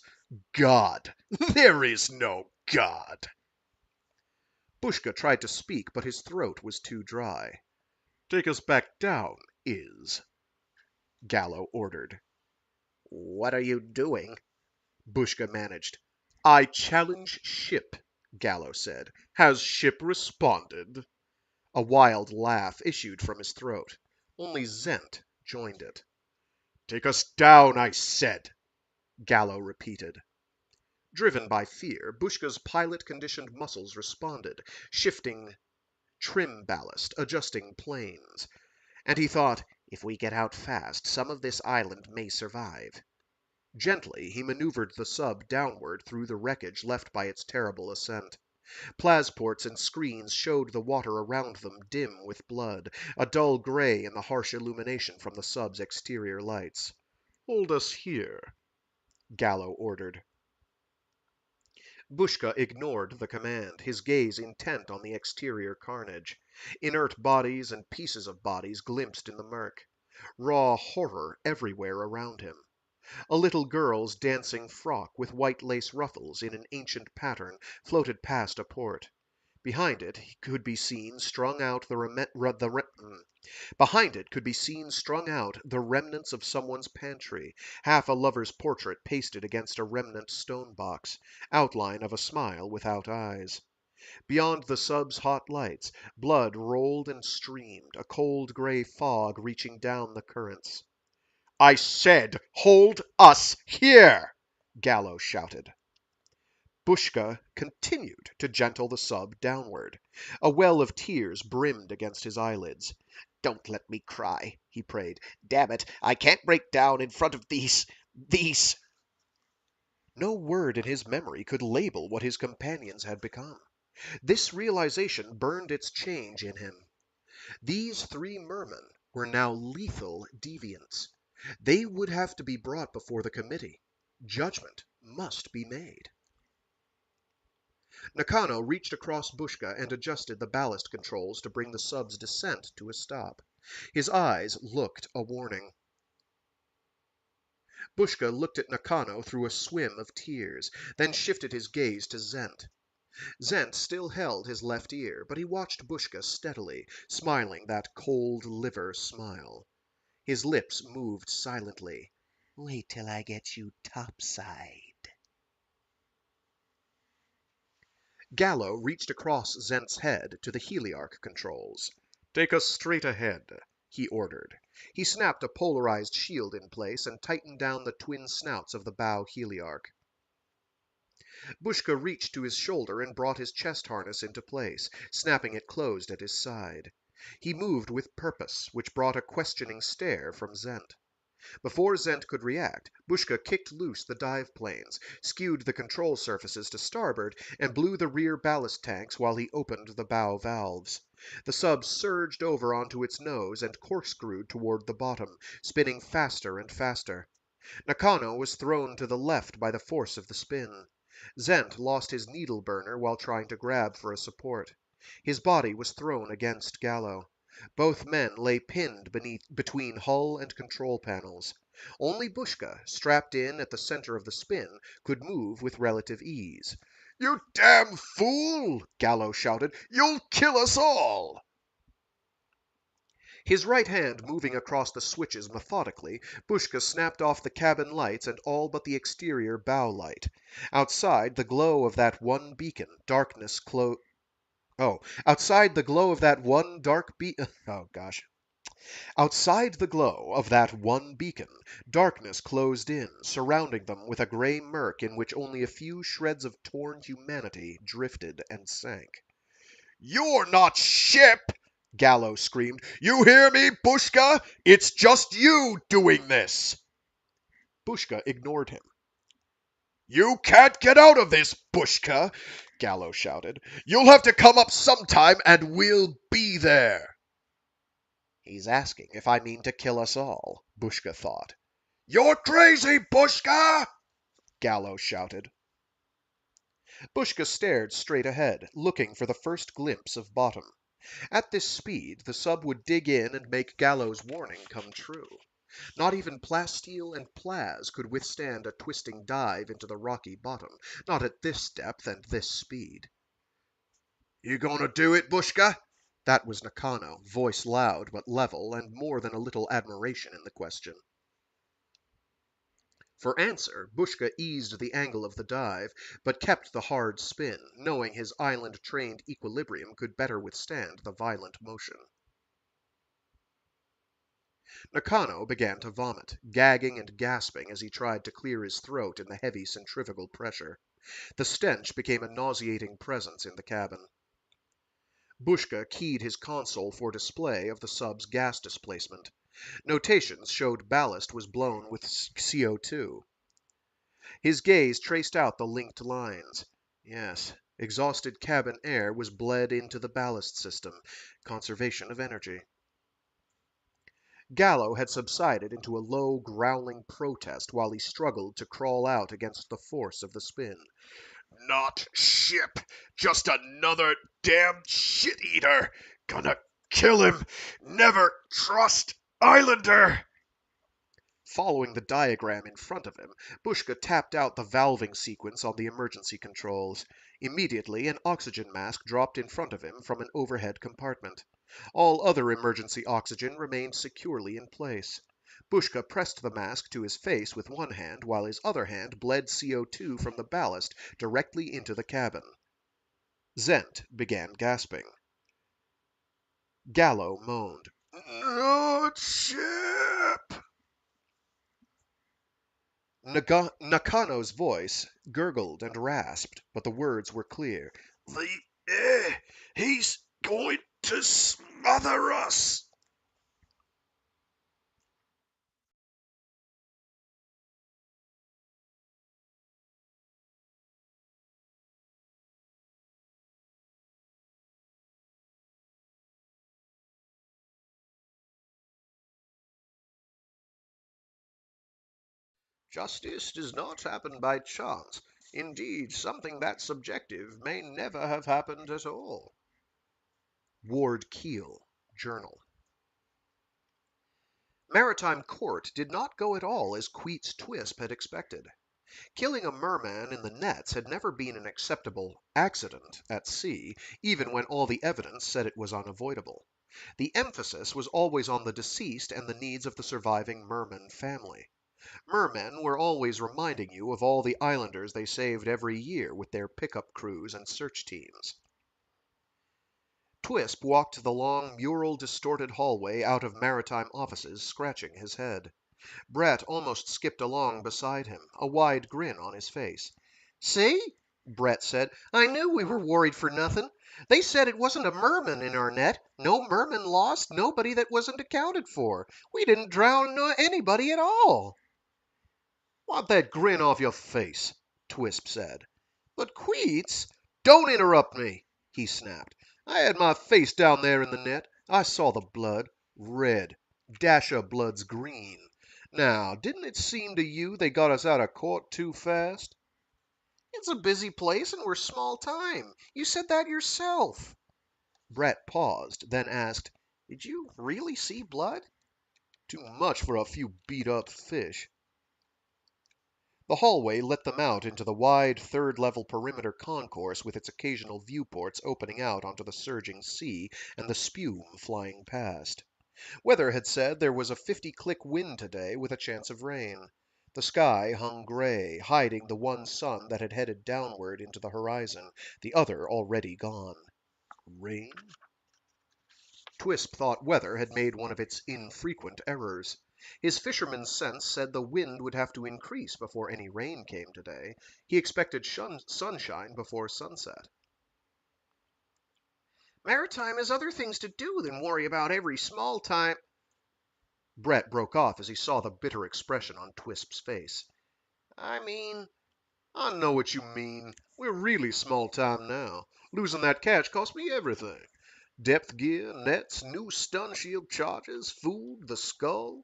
God. There is no God. Bushka tried to speak, but his throat was too dry. Take us back down, Gallo ordered. What are you doing? Bushka managed. I challenge ship, Gallo said. Has ship responded? A wild laugh issued from his throat. Only Zent joined it. Take us down, I said, Gallo repeated. Driven by fear, Bushka's pilot-conditioned muscles responded, shifting trim ballast, adjusting planes. And he thought, if we get out fast, some of this island may survive. Gently, he maneuvered the sub downward through the wreckage left by its terrible ascent. Plasports and screens showed the water around them dim with blood, a dull gray in the harsh illumination from the sub's exterior lights. Hold us here, Gallo ordered. Bushka ignored the command, his gaze intent on the exterior carnage. Inert bodies and pieces of bodies glimpsed in the murk. Raw horror everywhere around him. A little girl's dancing frock with white lace ruffles in an ancient pattern floated past a port. Behind it could be seen strung out the remnants of someone's pantry, half a lover's portrait pasted against a remnant stone box, outline of a smile without eyes. Beyond the sub's hot lights, blood rolled and streamed, a cold gray fog reaching down the currents. I said, hold us here! Gallo shouted. Bushka continued to gentle the sub downward. A well of tears brimmed against his eyelids. Don't let me cry, he prayed. Damn it, I can't break down in front of these. No word in his memory could label what his companions had become. This realization burned its change in him. These three mermen were now lethal deviants. They would have to be brought before the committee. Judgment must be made. Nakano reached across Bushka and adjusted the ballast controls to bring the sub's descent to a stop. His eyes looked a warning. Bushka looked at Nakano through a swim of tears, then shifted his gaze to Zent. Zent still held his left ear, but he watched Bushka steadily, smiling that cold liver smile. His lips moved silently. Wait till I get you topside. Gallo reached across Zent's head to the heliarch controls. Take us straight ahead, he ordered. He snapped a polarized shield in place and tightened down the twin snouts of the bow heliarch. Bushka reached to his shoulder and brought his chest harness into place, snapping it closed at his side. He moved with purpose, which brought a questioning stare from Zent. Before Zent could react, Bushka kicked loose the dive planes, skewed the control surfaces to starboard, and blew the rear ballast tanks while he opened the bow valves. The sub surged over onto its nose and corkscrewed toward the bottom, spinning faster and faster. Nakano was thrown to the left by the force of the spin. Zent lost his needle burner while trying to grab for a support. His body was thrown against Gallo. Both men lay pinned between hull and control panels. Only Bushka, strapped in at the center of the spin, could move with relative ease. "You damn fool!" Gallo shouted. "You'll kill us all!" His right hand moving across the switches methodically, Bushka snapped off the cabin lights and all but the exterior bow light. Outside the glow of that one beacon, darkness clo Oh, outside the glow of that one dark Oh gosh. Outside the glow of that one beacon, darkness closed in, surrounding them with a gray murk in which only a few shreds of torn humanity drifted and sank. "You're not ship!" Gallo screamed. "You hear me, Bushka? It's just you doing this!" Bushka ignored him. "You can't get out of this, Bushka!" Gallo shouted. "You'll have to come up sometime, and we'll be there." He's asking if I mean to kill us all, Bushka thought. "You're crazy, Bushka!" Gallo shouted. Bushka stared straight ahead, looking for the first glimpse of bottom. At this speed, the sub would dig in and make Gallo's warning come true. Not even plasteel and plaz could withstand a twisting dive into the rocky bottom, not at this depth and this speed. "You gonna do it, Bushka?" That was Nakano, voice loud but level, and more than a little admiration in the question. For answer, Bushka eased the angle of the dive, but kept the hard spin, knowing his island-trained equilibrium could better withstand the violent motion. Nakano began to vomit, gagging and gasping as he tried to clear his throat in the heavy centrifugal pressure. The stench became a nauseating presence in the cabin. Bushka keyed his console for display of the sub's gas displacement. Notations showed ballast was blown with CO2. His gaze traced out the linked lines. Yes, exhausted cabin air was bled into the ballast system. Conservation of energy. Gallo had subsided into a low, growling protest while he struggled to crawl out against the force of the spin. "Not ship! Just another damn shit-eater! Gonna kill him! Never trust Islander!" Following the diagram in front of him, Bushka tapped out the valving sequence on the emergency controls. Immediately, an oxygen mask dropped in front of him from an overhead compartment. All other emergency oxygen remained securely in place. Bushka pressed the mask to his face with one hand, while his other hand bled CO2 from the ballast directly into the cabin. Zent began gasping. Gallo moaned. "Not ship!" Nakano's voice gurgled and rasped, but the words were clear. "The air! He's going to smother us!" Justice does not happen by chance. Indeed, something that subjective may never have happened at all. Ward Keel, Journal. Maritime Court did not go at all as Queets Twisp had expected. Killing a merman in the nets had never been an acceptable accident at sea, even when all the evidence said it was unavoidable. The emphasis was always on the deceased and the needs of the surviving merman family. Mermen were always reminding you of all the islanders they saved every year with their pickup crews and search teams. Twisp walked the long, mural-distorted hallway out of maritime offices, scratching his head. Brett almost skipped along beside him, a wide grin on his face. "See?" Brett said. "I knew we were worried for nothing. They said it wasn't a merman in our net. No merman lost, nobody that wasn't accounted for. We didn't drown anybody at all." "Wipe that grin off your face," Twisp said. "But Queets—" "Don't interrupt me!" he snapped. "I had my face down there in the net. I saw the blood. Red. Dasher blood's green. Now, didn't it seem to you they got us out of court too fast?" "It's a busy place and we're small time. You said that yourself." Brett paused, then asked, Did you really see blood? Too much for a few beat-up fish. The hallway let them out into the wide third-level perimeter concourse with its occasional viewports opening out onto the surging sea and the spume flying past. Weather had said there was a 50-click wind today with a chance of rain. The sky hung gray, hiding the one sun that had headed downward into the horizon, the other already gone. Rain? Twisp thought weather had made one of its infrequent errors. His fisherman's sense said the wind would have to increase before any rain came today. He expected sunshine before sunset. Maritime has other things to do than worry about every small time. Brett broke off as he saw the bitter expression on Twisp's face. I mean, I know what you mean. We're really small time now. Losing that catch cost me everything. Depth gear, nets, new stun shield charges, food, the skull.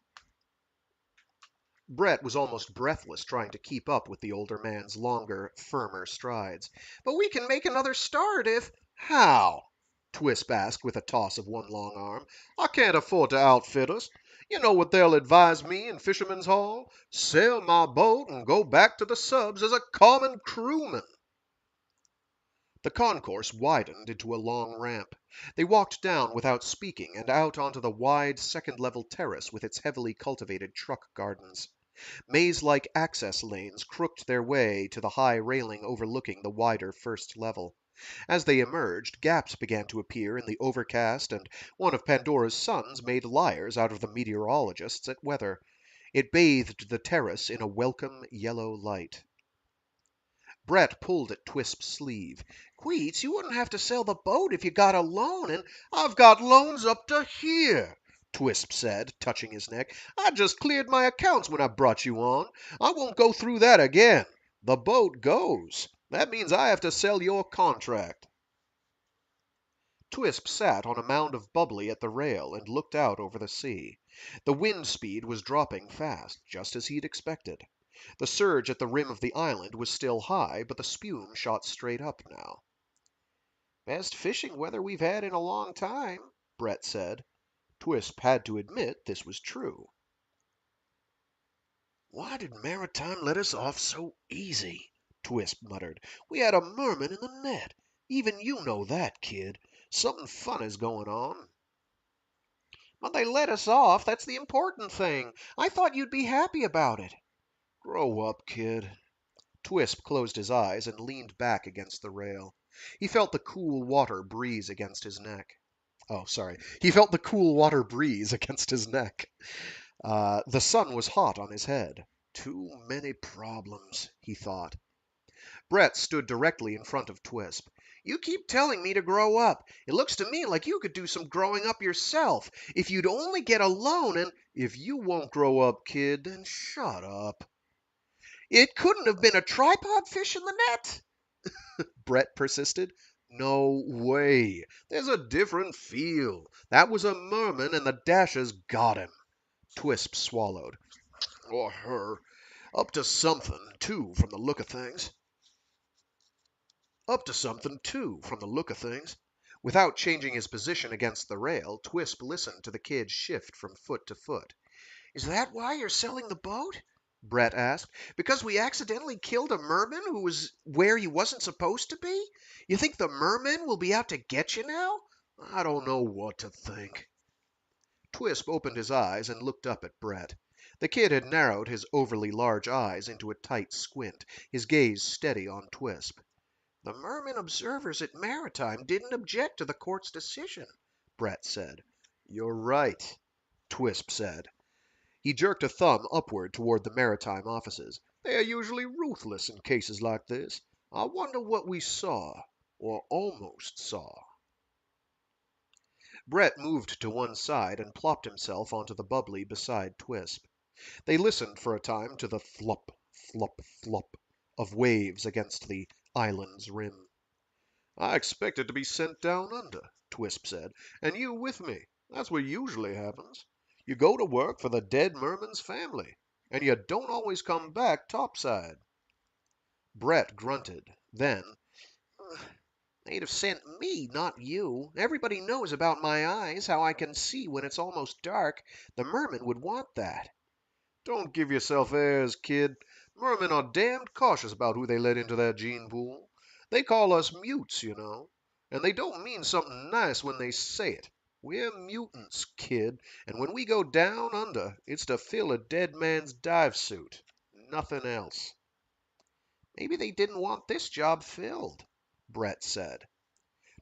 Brett was almost breathless trying to keep up with the older man's longer, firmer strides. but we can make another start if. How? Twisp asked with a toss of one long arm. I can't afford to outfit us. You know what they'll advise me in Fisherman's Hall? Sail my boat and go back to the subs as a common crewman. The concourse widened into a long ramp. They walked down without speaking and out onto the wide second-level terrace with its heavily cultivated truck gardens. Maze-like access lanes crooked their way to the high railing overlooking the wider first level. As they emerged, gaps began to appear in the overcast, and one of Pandora's sons made liars out of the meteorologists at weather. It bathed the terrace in a welcome yellow light. Brett pulled at Twisp's sleeve. Queets, you wouldn't have to sail the boat if you got a loan, and I've got loans up to here, Twisp said, touching his neck. I just cleared my accounts when I brought you on. I won't go through that again. The boat goes. That means I have to sell your contract. Twisp sat on a mound of bubbly at the rail and looked out over the sea. The wind speed was dropping fast, just as he'd expected. The surge at the rim of the island was still high, but the spume shot straight up now. best fishing weather we've had in a long time, Brett said. Twisp had to admit this was true. Why did Maritime let us off so easy? Twisp muttered. We had a merman in the net. Even you know that, kid. Something fun is going on. But they let us off. That's the important thing. I thought you'd be happy about it. Grow up, kid. Twisp closed his eyes and leaned back against the rail. He felt the cool water breeze against his neck. Oh, sorry. He felt the cool water breeze against his neck. The sun was hot on his head. Too many problems, he thought. Brett stood directly in front of Twisp. You keep telling me to grow up. It looks to me like you could do some growing up yourself. If you'd only get a loan and. If you won't grow up, kid, then shut up. It couldn't have been a tripod fish in the net, Brett persisted. No way. There's a different feel. That was a merman, and the dashers got him. Twisp swallowed. Or her. Up to something, too, from the look of things. Without changing his position against the rail, Twisp listened to the kid shift from foot to foot. Is that why you're selling the boat? Brett asked. Because we accidentally killed a merman who was where he wasn't supposed to be? You think the mermen will be out to get you now? I don't know what to think. Twisp opened his eyes and looked up at Brett. The kid had narrowed his overly large eyes into a tight squint, his gaze steady on Twisp. The merman observers at Maritime didn't object to the court's decision, Brett said. You're right, Twisp said. He jerked a thumb upward toward the Maritime offices. They are usually ruthless in cases like this. I wonder what we saw, or almost saw. Brett moved to one side and plopped himself onto the bubbly beside Twisp. They listened for a time to the thlup, thlup, thlup of waves against the island's rim. I expected to be sent down under, Twisp said, and you with me. That's what usually happens. You go to work for the dead merman's family, and you don't always come back topside. Brett grunted. Then, They'd have sent me, not you. Everybody knows about my eyes, how I can see when it's almost dark. The mermen would want that. Don't give yourself airs, kid. Mermen are damned cautious about who they let into their gene pool. They call us mutes, you know. And they don't mean something nice when they say it. We're mutants, kid, and when we go down under, it's to fill a dead man's dive suit. Nothing else. Maybe they didn't want this job filled, Brett said.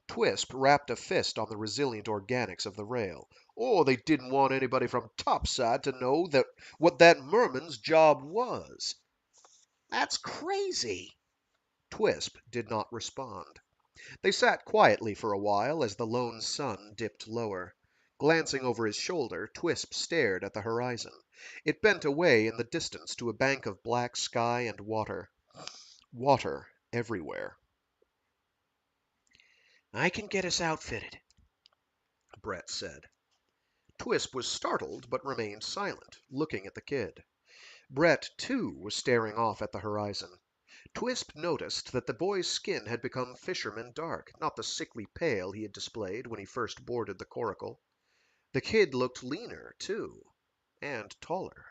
Twisp rapped a fist on the resilient organics of the rail. Or they didn't want anybody from topside to know that what that merman's job was. That's crazy. Twisp did not respond. They sat quietly for a while as the lone sun dipped lower. Glancing over his shoulder, Twisp stared at the horizon. It bent away in the distance to a bank of black sky and water. Water everywhere. I can get us outfitted, Brett said. Twisp was startled but remained silent, looking at the kid. Brett, too, was staring off at the horizon. Twisp noticed that the boy's skin had become fisherman dark, not the sickly pale he had displayed when he first boarded the coracle. The kid looked leaner, too, and taller.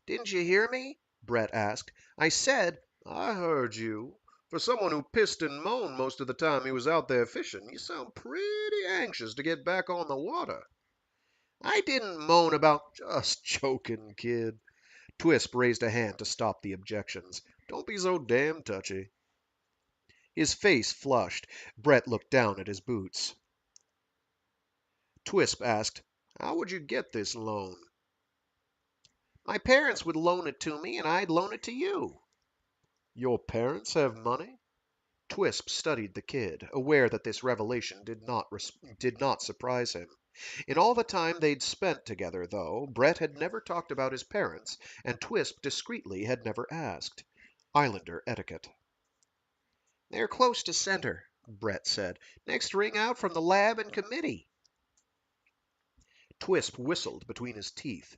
Didn't you hear me? Brett asked. I said, I heard you. For someone who pissed and moaned most of the time he was out there fishing, you sound pretty anxious to get back on the water. I didn't moan about. Just joking, kid. Twisp raised a hand to stop the objections. Don't be so damn touchy. His face flushed. Brett looked down at his boots. Twisp asked, How would you get this loan? My parents would loan it to me, and I'd loan it to you. Your parents have money? Twisp studied the kid, aware that this revelation did not surprise him. In all the time they'd spent together, though, Brett had never talked about his parents, and Twisp discreetly had never asked. Islander etiquette. They're close to center, Brett said. Next ring out from the lab and committee. Twisp whistled between his teeth.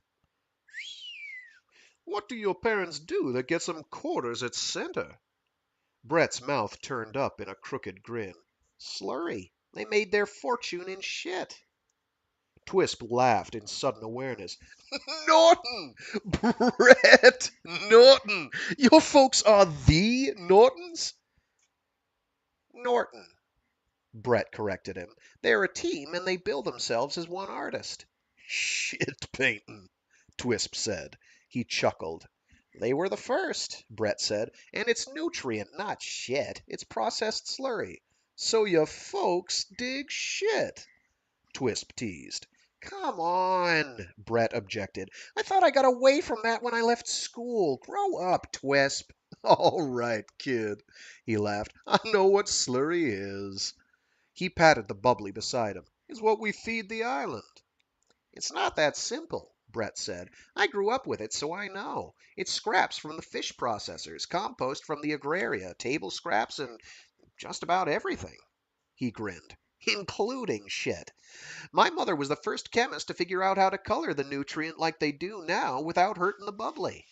What do your parents do that gets them quarters at center? Brett's mouth turned up in a crooked grin. Slurry. They made their fortune in shit. Twisp laughed in sudden awareness. Norton! Brett! Norton! Your folks are the Nortons? Norton, Brett corrected him. They're a team, and they bill themselves as one artist. Shit painting, Twisp said. He chuckled. They were the first, Brett said, and it's nutrient, not shit. It's processed slurry. So your folks dig shit, Twisp teased. Come on, Brett objected. I thought I got away from that when I left school. Grow up, Twisp. All right, kid, he laughed. I know what slurry is. He patted the bubbly beside him. It's what we feed the island. It's not that simple, Brett said. I grew up with it, so I know. It's scraps from the fish processors, compost from the agraria, table scraps, and just about everything. He grinned. Including shit. My mother was the first chemist to figure out how to color the nutrient like they do now without hurting the bubbly.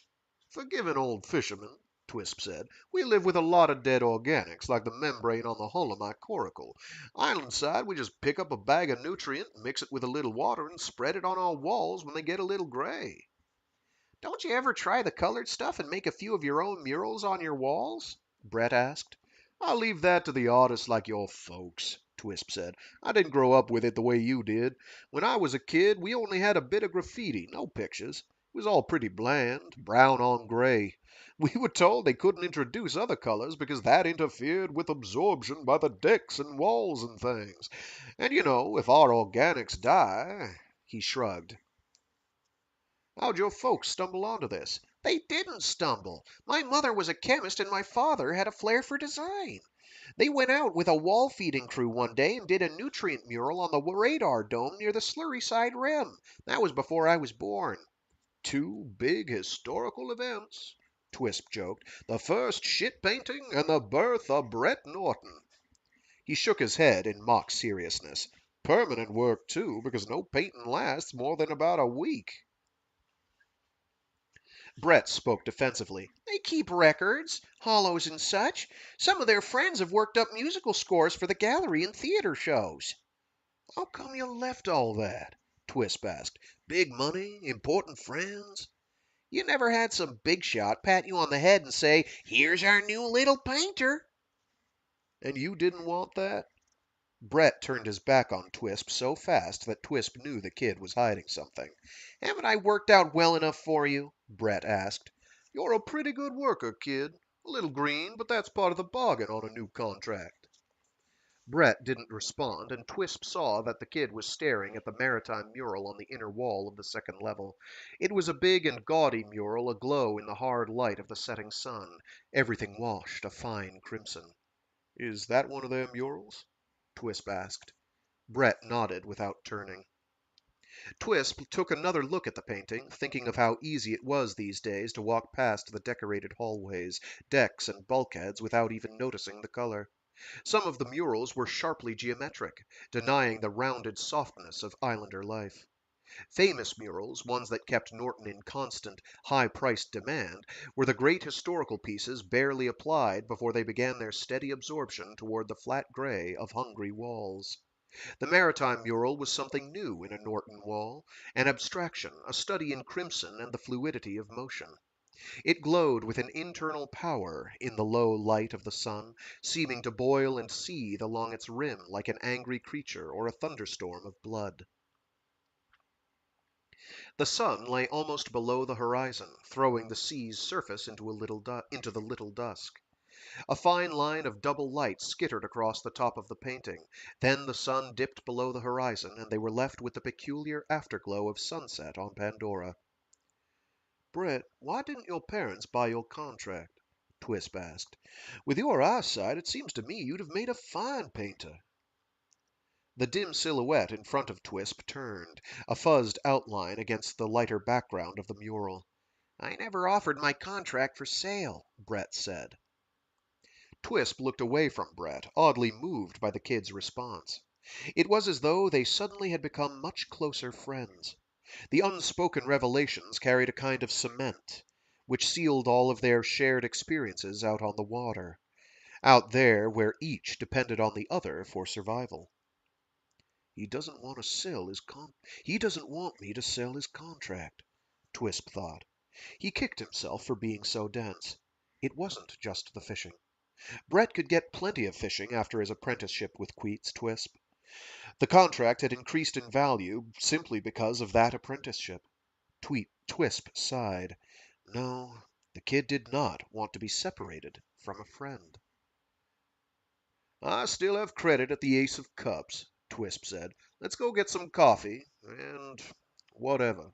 Forgive an old fisherman, Twisp said. We live with a lot of dead organics, like the membrane on the hull of my coracle. Island side, we just pick up a bag of nutrient, mix it with a little water, and spread it on our walls when they get a little gray. Don't you ever try the colored stuff and make a few of your own murals on your walls? Brett asked. I'll leave that to the artists like your folks, Twisp said. I didn't grow up with it the way you did. When I was a kid, we only had a bit of graffiti, no pictures. It was all pretty bland, brown on gray. We were told they couldn't introduce other colors because that interfered with absorption by the decks and walls and things. And you know, if our organics die, he shrugged. How'd your folks stumble onto this? They didn't stumble. My mother was a chemist and my father had a flair for design. They went out with a wall feeding crew one day and did a nutrient mural on the radar dome near the slurry side rim. That was before I was born. Two big historical events, Twisp joked. The first shit painting and the birth of Brett Norton. He shook his head in mock seriousness. Permanent work, too, because no painting lasts more than about a week. Brett spoke defensively. They keep records, hollows and such. Some of their friends have worked up musical scores for the gallery and theater shows. How come you left all that? Twisp asked. Big money, important friends? You never had some big shot pat you on the head and say, "Here's our new little painter." And you didn't want that? Brett turned his back on Twisp so fast that Twisp knew the kid was hiding something. Haven't I worked out well enough for you? Brett asked. You're a pretty good worker, kid. A little green, but that's part of the bargain on a new contract. Brett didn't respond, and Twisp saw that the kid was staring at the maritime mural on the inner wall of the second level. It was a big and gaudy mural aglow in the hard light of the setting sun, everything washed a fine crimson. Is that one of their murals? Twisp asked. Brett nodded without turning. Twisp took another look at the painting, thinking of how easy it was these days to walk past the decorated hallways, decks, and bulkheads without even noticing the color. Some of the murals were sharply geometric, denying the rounded softness of islander life. Famous murals, ones that kept Norton in constant, high-priced demand, were the great historical pieces barely applied before they began their steady absorption toward the flat gray of hungry walls. The maritime mural was something new in a Norton wall, an abstraction, a study in crimson and the fluidity of motion. It glowed with an internal power in the low light of the sun, seeming to boil and seethe along its rim like an angry creature or a thunderstorm of blood. The sun lay almost below the horizon, throwing the sea's surface into the little dusk. A fine line of double light skittered across the top of the painting. Then the sun dipped below the horizon, and they were left with the peculiar afterglow of sunset on Pandora. Brett, why didn't your parents buy your contract? Twisp asked. With your eyesight, it seems to me you'd have made a fine painter. The dim silhouette in front of Twisp turned, a fuzzed outline against the lighter background of the mural. I never offered my contract for sale, Brett said. Twisp looked away from Brett, oddly moved by the kid's response. It was as though they suddenly had become much closer friends. The unspoken revelations carried a kind of cement, which sealed all of their shared experiences out on the water, out there where each depended on the other for survival. He doesn't want to sell his He doesn't want me to sell his contract, Twisp thought. He kicked himself for being so dense. It wasn't just the fishing. Brett could get plenty of fishing after his apprenticeship with Queets Twisp. The contract had increased in value simply because of that apprenticeship. Twisp sighed. No, the kid did not want to be separated from a friend. I still have credit at the Ace of Cups, Twisp said. Let's go get some coffee and whatever.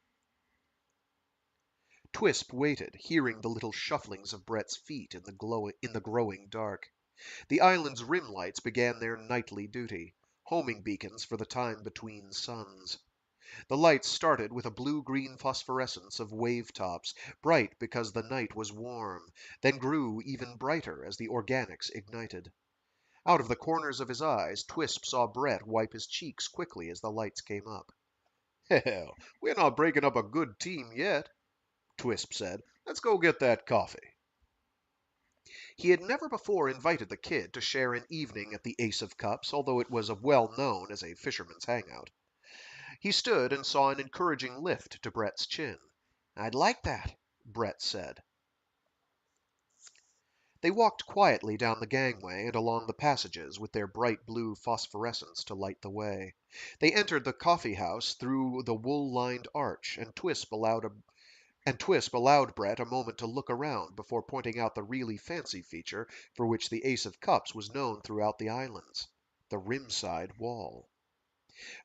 Twisp waited, hearing the little shufflings of Brett's feet in the growing dark. The island's rim lights began their nightly duty, homing beacons for the time between suns. The lights started with a blue-green phosphorescence of wave tops, bright because the night was warm, then grew even brighter as the organics ignited. Out of the corners of his eyes, Twisp saw Brett wipe his cheeks quickly as the lights came up. Hell, we're not breaking up a good team yet, Twisp said. Let's go get that coffee. He had never before invited the kid to share an evening at the Ace of Cups, although it was well known as a fisherman's hangout. He stood and saw an encouraging lift to Brett's chin. I'd like that, Brett said. They walked quietly down the gangway and along the passages with their bright blue phosphorescence to light the way. They entered the coffee house through the wool-lined arch, and Twisp allowed Brett a moment to look around before pointing out the really fancy feature for which the Ace of Cups was known throughout the islands, the rimside wall.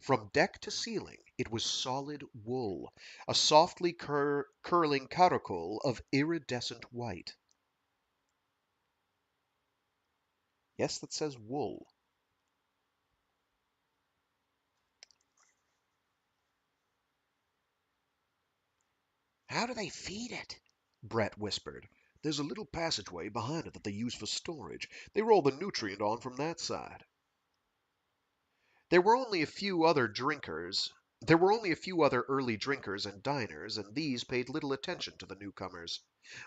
From deck to ceiling it was solid wool, a softly curling caracole of iridescent white. Yes, that says wool. How do they feed it? Brett whispered. There's a little passageway behind it that they use for storage. They roll the nutrient on from that side. There were only a few other drinkers There were only a few other early drinkers and diners, and these paid little attention to the newcomers.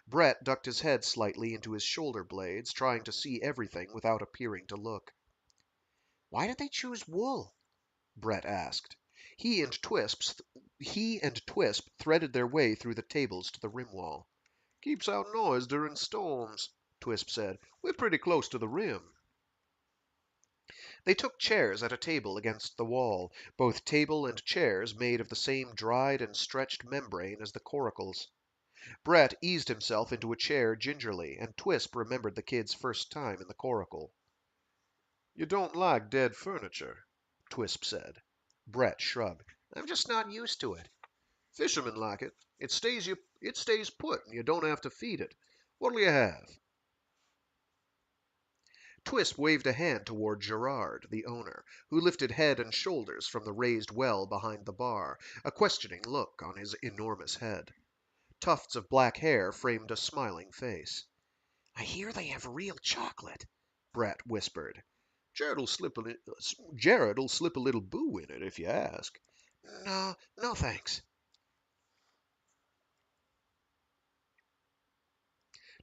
Brett ducked his head slightly into his shoulder blades, trying to see everything without appearing to look. "Why did they choose wool?" Brett asked. He and Twisp threaded their way through the tables to the rim wall. "Keeps out noise during storms," Twisp said. "We're pretty close to the rim." They took chairs at a table against the wall, both table and chairs made of the same dried and stretched membrane as the coracles. Brett eased himself into a chair gingerly, and Twisp remembered the kid's first time in the coracle. "You don't like dead furniture?" Twisp said. Brett shrugged. "I'm just not used to it." "Fishermen like it. It stays put, and you don't have to feed it. What'll you have?" Twisp waved a hand toward Gerard, the owner, who lifted head and shoulders from the raised well behind the bar, a questioning look on his enormous head. Tufts of black hair framed a smiling face. "I hear they have real chocolate," Brett whispered. "Jared'll slip a little boo in it if you ask." "No, no thanks."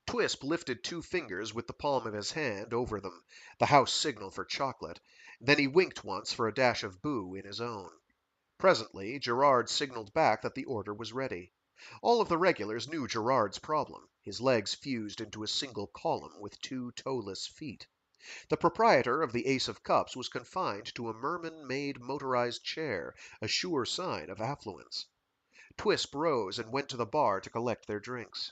Twisp lifted two fingers with the palm of his hand over them, the house signal for chocolate. Then he winked once for a dash of boo in his own. Presently Gerard signaled back that the order was ready. All of the regulars knew Gerard's problem. His legs fused into a single column with two toeless feet. The proprietor of the Ace of Cups was confined to a Mermen-made motorized chair, a sure sign of affluence. Twisp rose and went to the bar to collect their drinks.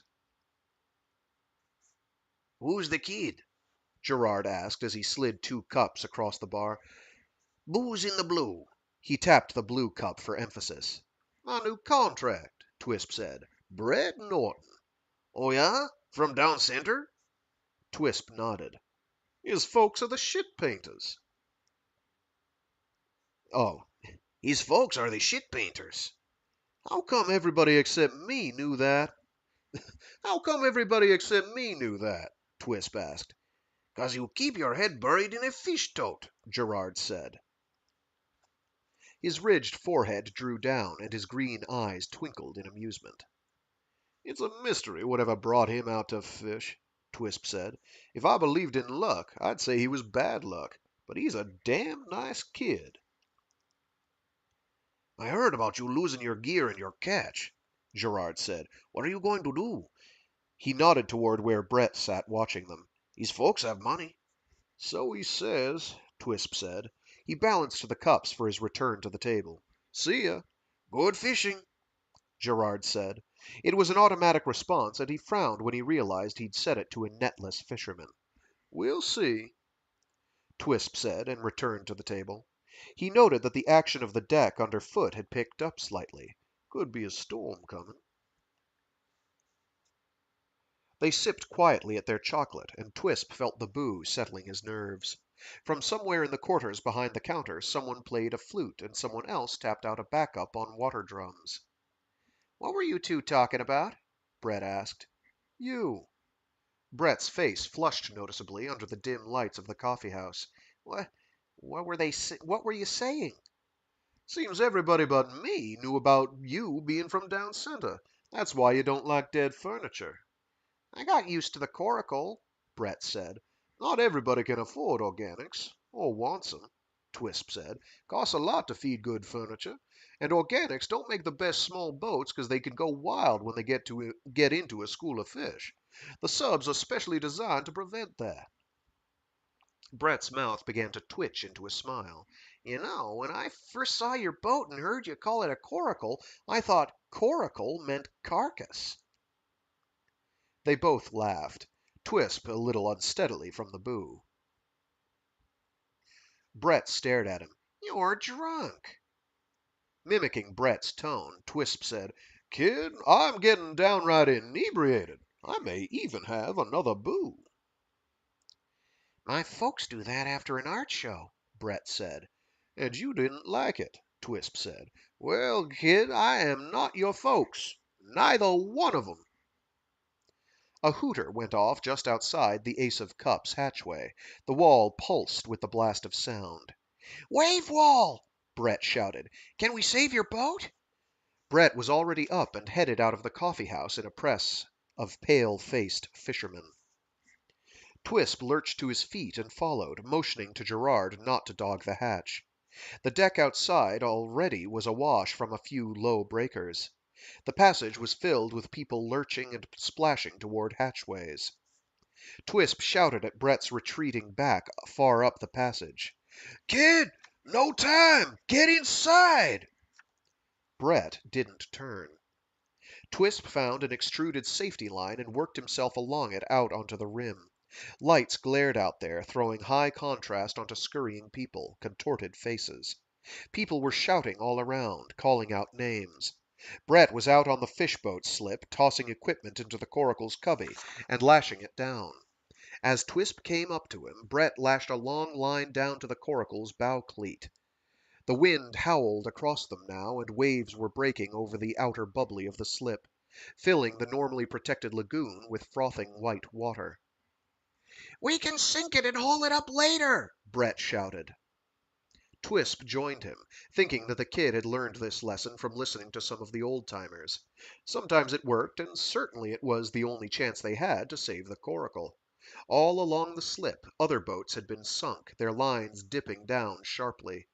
"Who's the kid?" Gerard asked as he slid two cups across the bar. "Booze in the blue." He tapped the blue cup for emphasis. "My new contract," Twisp said. "Brett Norton." "Oh, yeah? From down center?" Twisp nodded. "His folks are the shit painters." "Oh, His folks are the shit painters. how come everybody except me knew that?" "How come everybody except me knew that?" Twisp asked. "'Cause you keep your head buried in a fish tote," Gerard said. His ridged forehead drew down, and his green eyes twinkled in amusement. "It's a mystery whatever brought him out to fish," Twisp said. "If I believed in luck, I'd say he was bad luck. But he's a damn nice kid." "I heard about you losing your gear and your catch," Gerard said. "What are you going to do?" He nodded toward where Brett sat watching them. "His folks have money." "So he says," Twisp said. He balanced the cups for his return to the table. "See ya." "Good fishing." Gerard said. It was an automatic response, and he frowned when he realized he'd said it to a netless fisherman. "We'll see," Twisp said, and returned to the table. He noted that the action of the deck underfoot had picked up slightly. Could be a storm coming. They sipped quietly at their chocolate, and Twisp felt the boo settling his nerves. From somewhere in the quarters behind the counter, someone played a flute, and someone else tapped out a backup on water drums. "What were you two talking about?" Brett asked. "You." Brett's face flushed noticeably under the dim lights of the coffee house. What were you saying?" "Seems everybody but me knew about you being from down center. That's why you don't like dead furniture." "I got used to the coracle," Brett said. "Not everybody can afford organics, or wants 'em," Twisp said. "Costs a lot to feed good furniture, and organics don't make the best small boats 'cause they can go wild when they get into a school of fish. The subs are specially designed to prevent that." Brett's mouth began to twitch into a smile. "You know, when I first saw your boat and heard you call it a coracle, I thought coracle meant carcass." They both laughed, Twisp a little unsteadily from the boo. Brett stared at him. "You're drunk." Mimicking Brett's tone, Twisp said, "Kid, I'm getting downright inebriated. I may even have another boo." "My folks do that after an art show," Brett said. "And you didn't like it," Twisp said. "Well, kid, I am not your folks. Neither one of 'em." A hooter went off just outside the Ace of Cups hatchway. The wall pulsed with the blast of sound. "Wave wall!" Brett shouted. "Can we save your boat?" Brett was already up and headed out of the coffee house in a press of pale-faced fishermen. Twisp lurched to his feet and followed, motioning to Gerard not to dog the hatch. The deck outside already was awash from a few low breakers. The passage was filled with people lurching and splashing toward hatchways. Twisp shouted at Brett's retreating back far up the passage. "Kid, no time! Get inside!" Brett didn't turn. Twisp found an extruded safety line and worked himself along it out onto the rim. Lights glared out there, throwing high contrast onto scurrying people, contorted faces. People were shouting all around, calling out names. Brett was out on the fishboat slip, tossing equipment into the coracle's cubby and lashing it down. As Twisp came up to him, Brett lashed a long line down to the coracle's bow cleat. The wind howled across them now, and waves were breaking over the outer bubbly of the slip, filling the normally protected lagoon with frothing white water. We can sink it and haul it up later, Brett shouted. Twisp joined him, thinking that the kid had learned this lesson from listening to some of the old-timers. Sometimes it worked, and certainly it was the only chance they had to save the coracle. All along the slip, other boats had been sunk, their lines dipping down sharply.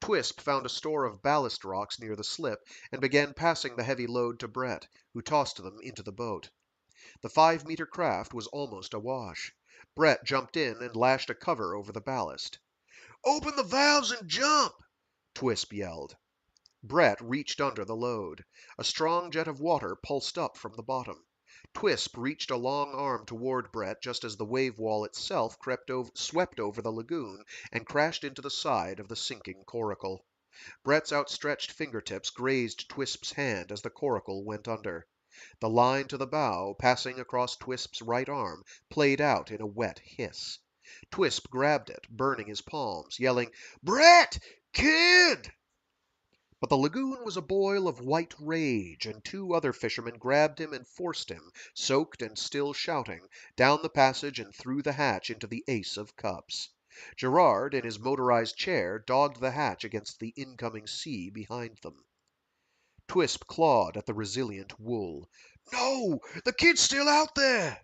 Twisp found a store of ballast rocks near the slip and began passing the heavy load to Brett, who tossed them into the boat. The 5-meter craft was almost awash. Brett jumped in and lashed a cover over the ballast. "Open the valves and jump!" Twisp yelled. Brett reached under the load. A strong jet of water pulsed up from the bottom. Twisp reached a long arm toward Brett just as the wave wall itself swept over the lagoon and crashed into the side of the sinking coracle. Brett's outstretched fingertips grazed Twisp's hand as the coracle went under. The line to the bow, passing across Twisp's right arm, played out in a wet hiss. Twisp grabbed it, burning his palms, yelling, "Brett! Kid!" But the lagoon was a boil of white rage, and 2 other fishermen grabbed him and forced him, soaked and still shouting, down the passage and through the hatch into the Ace of Cups. Gerard, in his motorized chair, dogged the hatch against the incoming sea behind them. Twisp clawed at the resilient wool. "No! The kid's still out there!"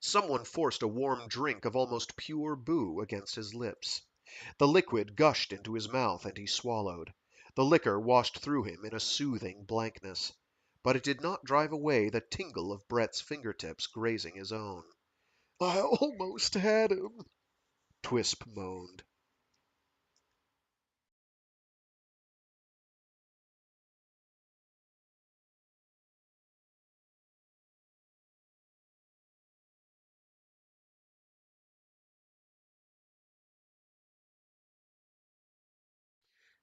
Someone forced a warm drink of almost pure boo against his lips. The liquid gushed into his mouth, and he swallowed. The liquor washed through him in a soothing blankness. But it did not drive away the tingle of Brett's fingertips grazing his own. "I almost had him," Twisp moaned.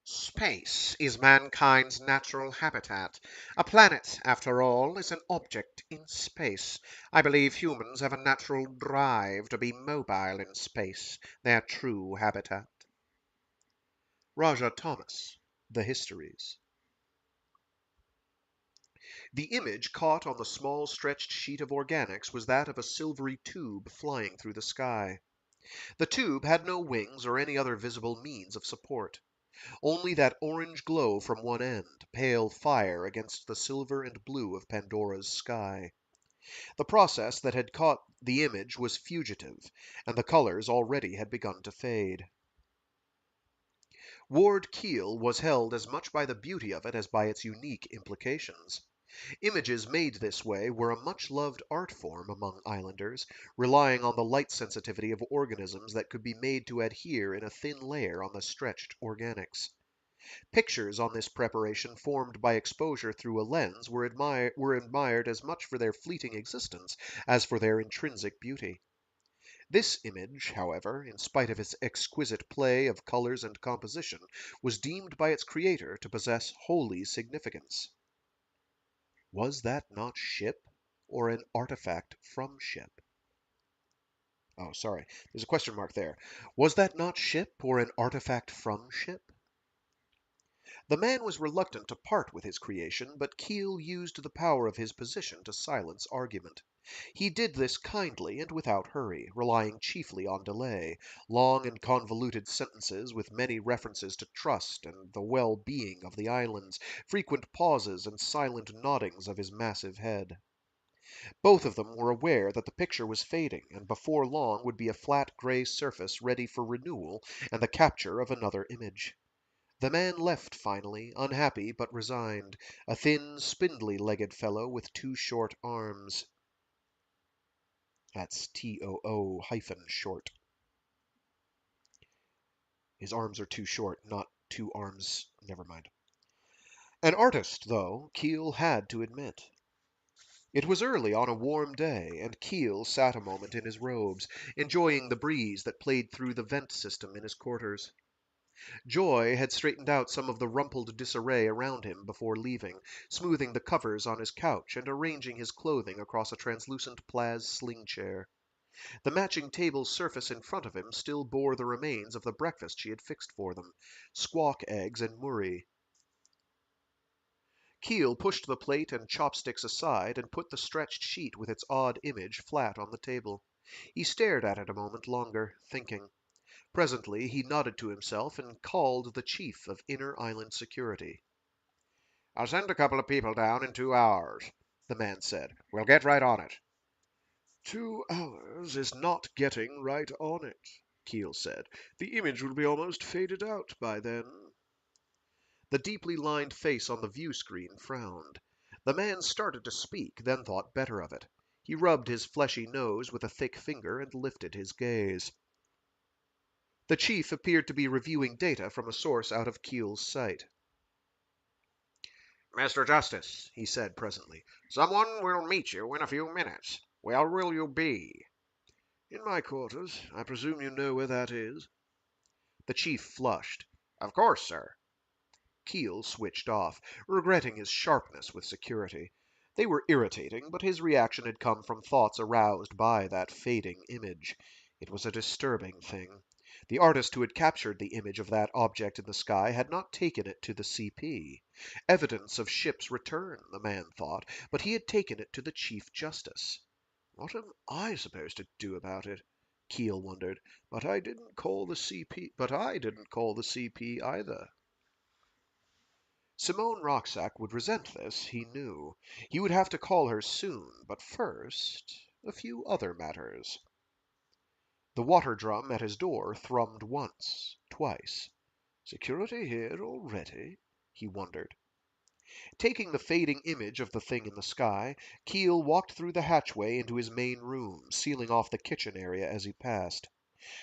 Space is mankind's natural habitat. A planet, after all, is an object in space. I believe humans have a natural drive to be mobile in space, their true habitat. Raja Thomas, The Histories. The image caught on the small stretched sheet of organics was that of a silvery tube flying through the sky. The tube had no wings or any other visible means of support. Only that orange glow from one end, pale fire against the silver and blue of Pandora's sky. The process that had caught the image was fugitive, and the colors already had begun to fade. Ward Keel was held as much by the beauty of it as by its unique implications. Images made this way were a much loved art form among islanders, relying on the light sensitivity of organisms that could be made to adhere in a thin layer on the stretched organics. Pictures on this preparation formed by exposure through a lens were admired as much for their fleeting existence as for their intrinsic beauty. This image, however, in spite of its exquisite play of colors and composition, was deemed by its creator to possess holy significance. Was that not ship, or an artifact from ship? Oh, sorry, there's a question mark there. Was that not ship, or an artifact from ship? The man was reluctant to part with his creation, but Keel used the power of his position to silence argument. He did this kindly and without hurry, relying chiefly on delay, long and convoluted sentences with many references to trust and the well-being of the islands, frequent pauses and silent noddings of his massive head. Both of them were aware that the picture was fading, and before long would be a flat gray surface ready for renewal and the capture of another image. The man left finally, unhappy but resigned, a thin, spindly-legged fellow with two short arms. That's TOO-short. His arms are too short, not two arms. Never mind. An artist, though, Keel had to admit. It was early on a warm day, and Keel sat a moment in his robes, enjoying the breeze that played through the vent system in his quarters. Joy had straightened out some of the rumpled disarray around him before leaving, smoothing the covers on his couch and arranging his clothing across a translucent Plaz sling chair. The matching table's surface in front of him still bore the remains of the breakfast she had fixed for them, squawk eggs and murree. Keel pushed the plate and chopsticks aside and put the stretched sheet with its odd image flat on the table. He stared at it a moment longer, thinking. Presently he nodded to himself and called the chief of Inner Island Security. I'll send a couple of people down in 2 hours, the man said. We'll get right on it. 2 hours is not getting right on it, Keel said. The image will be almost faded out by then. The deeply lined face on the view screen frowned. The man started to speak, then thought better of it. He rubbed his fleshy nose with a thick finger and lifted his gaze. The chief appeared to be reviewing data from a source out of Keel's sight. Mr. Justice, he said presently, someone will meet you in a few minutes. Where will you be? In my quarters. I presume you know where that is? The chief flushed. Of course, sir. Keel switched off, regretting his sharpness with security. They were irritating, but his reaction had come from thoughts aroused by that fading image. It was a disturbing thing. The artist who had captured the image of that object in the sky had not taken it to the CP. Evidence of ship's return, the man thought, but he had taken it to the Chief Justice. What am I supposed to do about it? Keel wondered. But I didn't call the CP either. Simone Roxack would resent this, he knew. He would have to call her soon, but first, a few other matters. The water drum at his door thrummed once, twice. Security here already? He wondered. Taking the fading image of the thing in the sky, Keel walked through the hatchway into his main room, sealing off the kitchen area as he passed.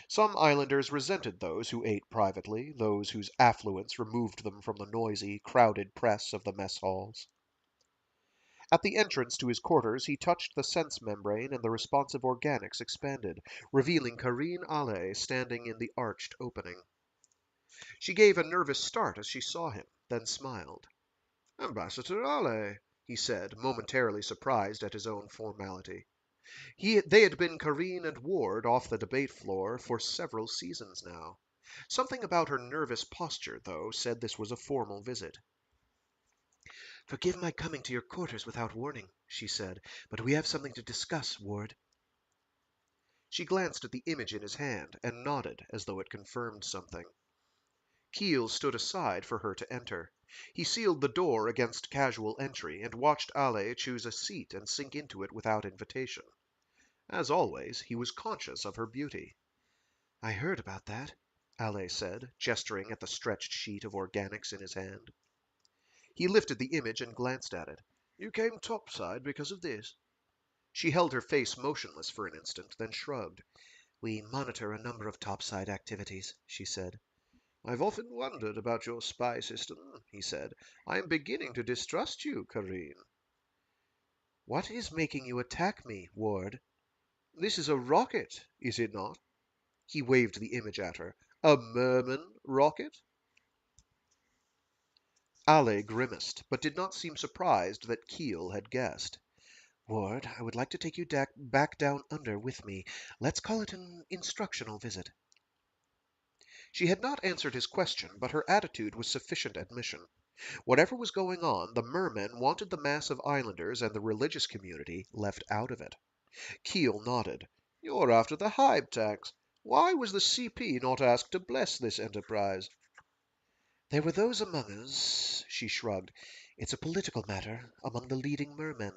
Some islanders resented those who ate privately, those whose affluence removed them from the noisy, crowded press of the mess halls. At the entrance to his quarters he touched the sense membrane and the responsive organics expanded, revealing Karine Ale standing in the arched opening. She gave a nervous start as she saw him, then smiled. Ambassador Ale, he said, momentarily surprised at his own formality. They had been Karine and Ward off the debate floor for several seasons now. Something about her nervous posture, though, said this was a formal visit. Forgive my coming to your quarters without warning, she said, but we have something to discuss, Ward. She glanced at the image in his hand and nodded as though it confirmed something. Keel stood aside for her to enter. He sealed the door against casual entry and watched Ale choose a seat and sink into it without invitation. As always, he was conscious of her beauty. I heard about that, Ale said, gesturing at the stretched sheet of organics in his hand. He lifted the image and glanced at it. You came topside because of this? She held her face motionless for an instant, then shrugged. We monitor a number of topside activities, she said. I've often wondered about your spy system, he said. I am beginning to distrust you, Karine. What is making you attack me, Ward? This is a rocket, is it not? He waved the image at her. A Mermen rocket? Ale grimaced, but did not seem surprised that Keel had guessed. Ward, I would like to take you back down under with me. Let's call it an instructional visit. She had not answered his question, but her attitude was sufficient admission. Whatever was going on, the mermen wanted the mass of islanders and the religious community left out of it. Keel nodded. You're after the Hybe tax. Why was the CP not asked to bless this enterprise? There were those among us, she shrugged. It's a political matter among the leading mermen.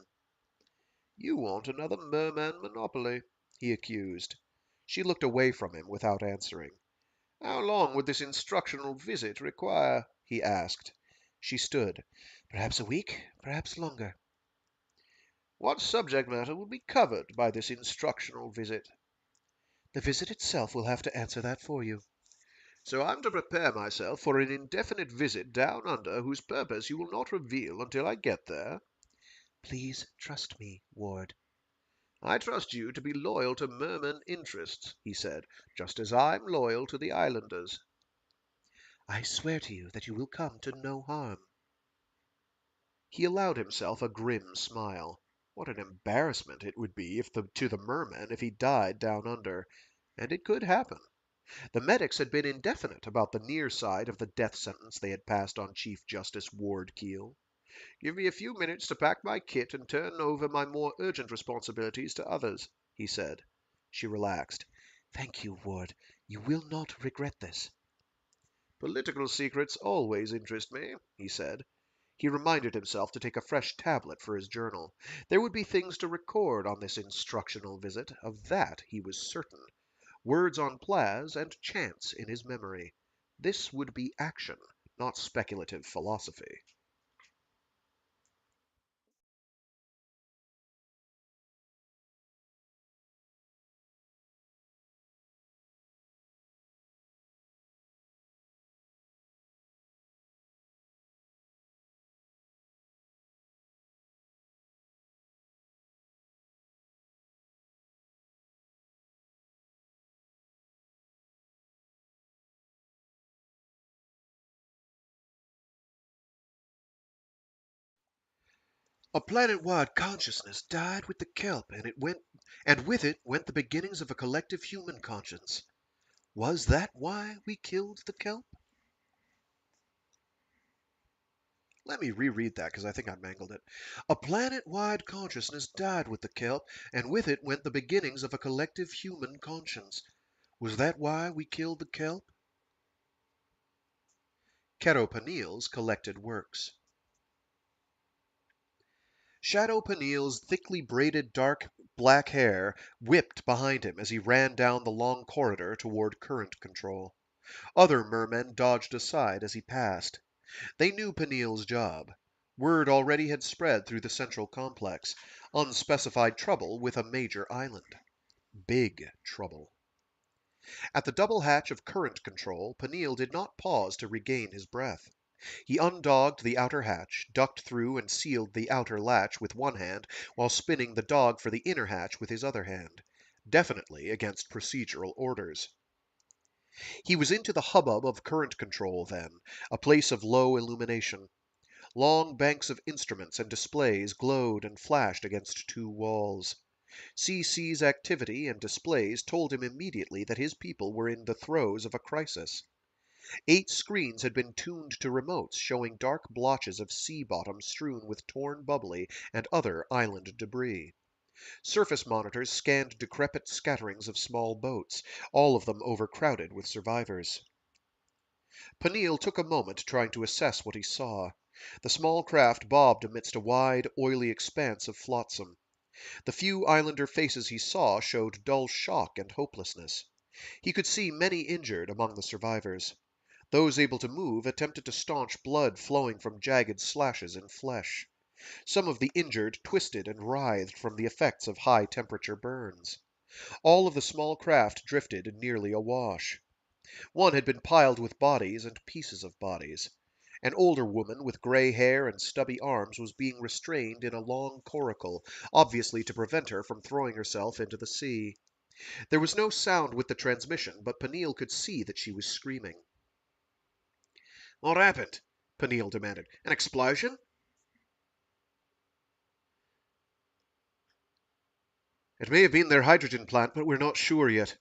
You want another merman monopoly, he accused. She looked away from him without answering. How long would this instructional visit require? He asked. She stood. Perhaps a week, perhaps longer. What subject matter will be covered by this instructional visit? The visit itself will have to answer that for you. So I'm to prepare myself for an indefinite visit down under whose purpose you will not reveal until I get there? Please trust me, Ward. I trust you to be loyal to Merman interests, he said, just as I'm loyal to the islanders. I swear to you that you will come to no harm. He allowed himself a grim smile. What an embarrassment it would be to the merman if he died down under. And it could happen. The medics had been indefinite about the near side of the death sentence they had passed on Chief Justice Ward Keel. Give me a few minutes to pack my kit and turn over my more urgent responsibilities to others, he said. She relaxed. Thank you, Ward. You will not regret this. Political secrets always interest me, he said. He reminded himself to take a fresh tablet for his journal. There would be things to record on this instructional visit, of that he was certain. Words on plaz and chants in his memory. This would be action, not speculative philosophy. A planet-wide consciousness died with the kelp, and with it went the beginnings of a collective human conscience. Was that why we killed the kelp? Let me reread that because I think I mangled it. A planet-wide consciousness died with the kelp, and with it went the beginnings of a collective human conscience. Was that why we killed the kelp? Cato Peniel's collected works. Shadow Peniel's thickly braided dark black hair whipped behind him as he ran down the long corridor toward current control. Other mermen dodged aside as he passed. They knew Peniel's job. Word already had spread through the central complex. Unspecified trouble with a major island. Big trouble. At the double hatch of current control, Peniel did not pause to regain his breath. He undogged the outer hatch, ducked through and sealed the outer latch with one hand while spinning the dog for the inner hatch with his other hand. Definitely against procedural orders. He was into the hubbub of current control then, a place of low illumination. Long banks of instruments and displays glowed and flashed against two walls. CC's activity and displays told him immediately that his people were in the throes of a crisis. 8 screens had been tuned to remotes showing dark blotches of sea bottom strewn with torn bubbly and other island debris. Surface monitors scanned decrepit scatterings of small boats, all of them overcrowded with survivors. Peniel took a moment trying to assess what he saw. The small craft bobbed amidst a wide, oily expanse of flotsam. The few islander faces he saw showed dull shock and hopelessness. He could see many injured among the survivors. Those able to move attempted to staunch blood flowing from jagged slashes in flesh. Some of the injured twisted and writhed from the effects of high temperature burns. All of the small craft drifted nearly awash. One had been piled with bodies and pieces of bodies. An older woman with gray hair and stubby arms was being restrained in a long coracle, obviously to prevent her from throwing herself into the sea. There was no sound with the transmission, but Peniel could see that she was screaming. "What happened?" Peniel demanded. "An explosion?" "It may have been their hydrogen plant, but we're not sure yet."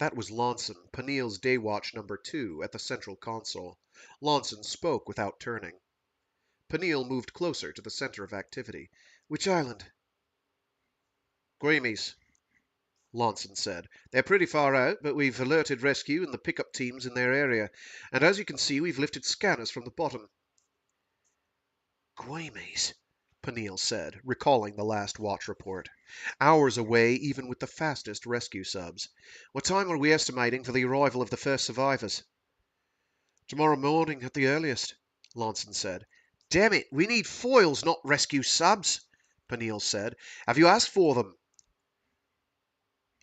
That was Lonson, Peniel's day watch number 2 at the central console. Lonson spoke without turning. Peniel moved closer to the center of activity. Which island? Guimes, Lonson said. They're pretty far out, but we've alerted rescue and the pickup teams in their area. And as you can see, we've lifted scanners from the bottom. Guimes, Peniel said, recalling the last watch report. Hours away, even with the fastest rescue subs. What time are we estimating for the arrival of the first survivors? Tomorrow morning at the earliest, Lonson said. Damn it, we need foils, not rescue subs, Peniel said. Have you asked for them?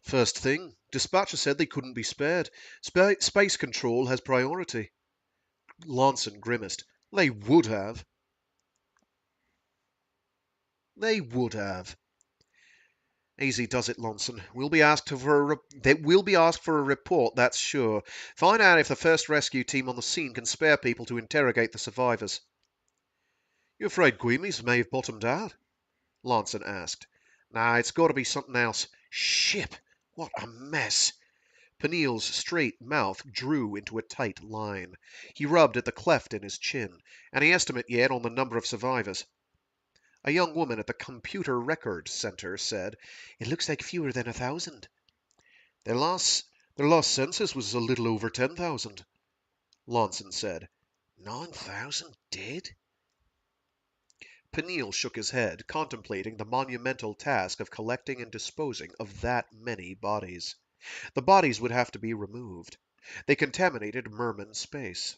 First thing, dispatcher said they couldn't be spared. Space control has priority. Lonson grimaced. They would have. They would have. Easy does it, Lonson. We'll be asked for a report, that's sure. Find out if the first rescue team on the scene can spare people to interrogate the survivors. You afraid Guimes may have bottomed out? Lonson asked. Nah, it's got to be something else. Ship! What a mess! Peniel's straight mouth drew into a tight line. He rubbed at the cleft in his chin. Any estimate yet on the number of survivors? A young woman at the computer record center said, It looks like fewer than 1,000. Their last census was a little over 10,000. Lonson said, 9,000 dead? Peniel shook his head, contemplating the monumental task of collecting and disposing of that many bodies. The bodies would have to be removed. They contaminated Mermen space.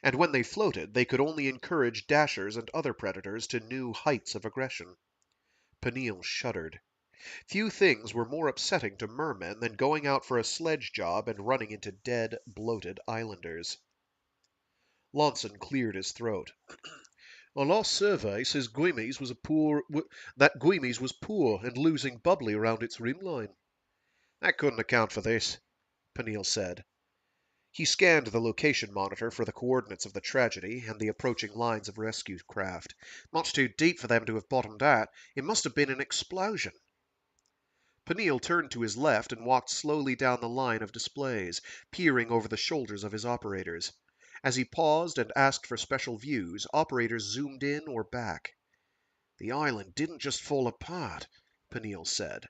And when they floated, they could only encourage dashers and other predators to new heights of aggression. Peniel shuddered. Few things were more upsetting to mermen than going out for a sledge job and running into dead, bloated islanders. Lonson cleared his throat. Our last survey says that Guimes was poor and losing bubbly around its rimline. That couldn't account for this, Peniel said. He scanned the location monitor for the coordinates of the tragedy and the approaching lines of rescue craft. Much too deep for them to have bottomed out. It must have been an explosion. Peniel turned to his left and walked slowly down the line of displays, peering over the shoulders of his operators. As he paused and asked for special views, operators zoomed in or back. The island didn't just fall apart, Peniel said.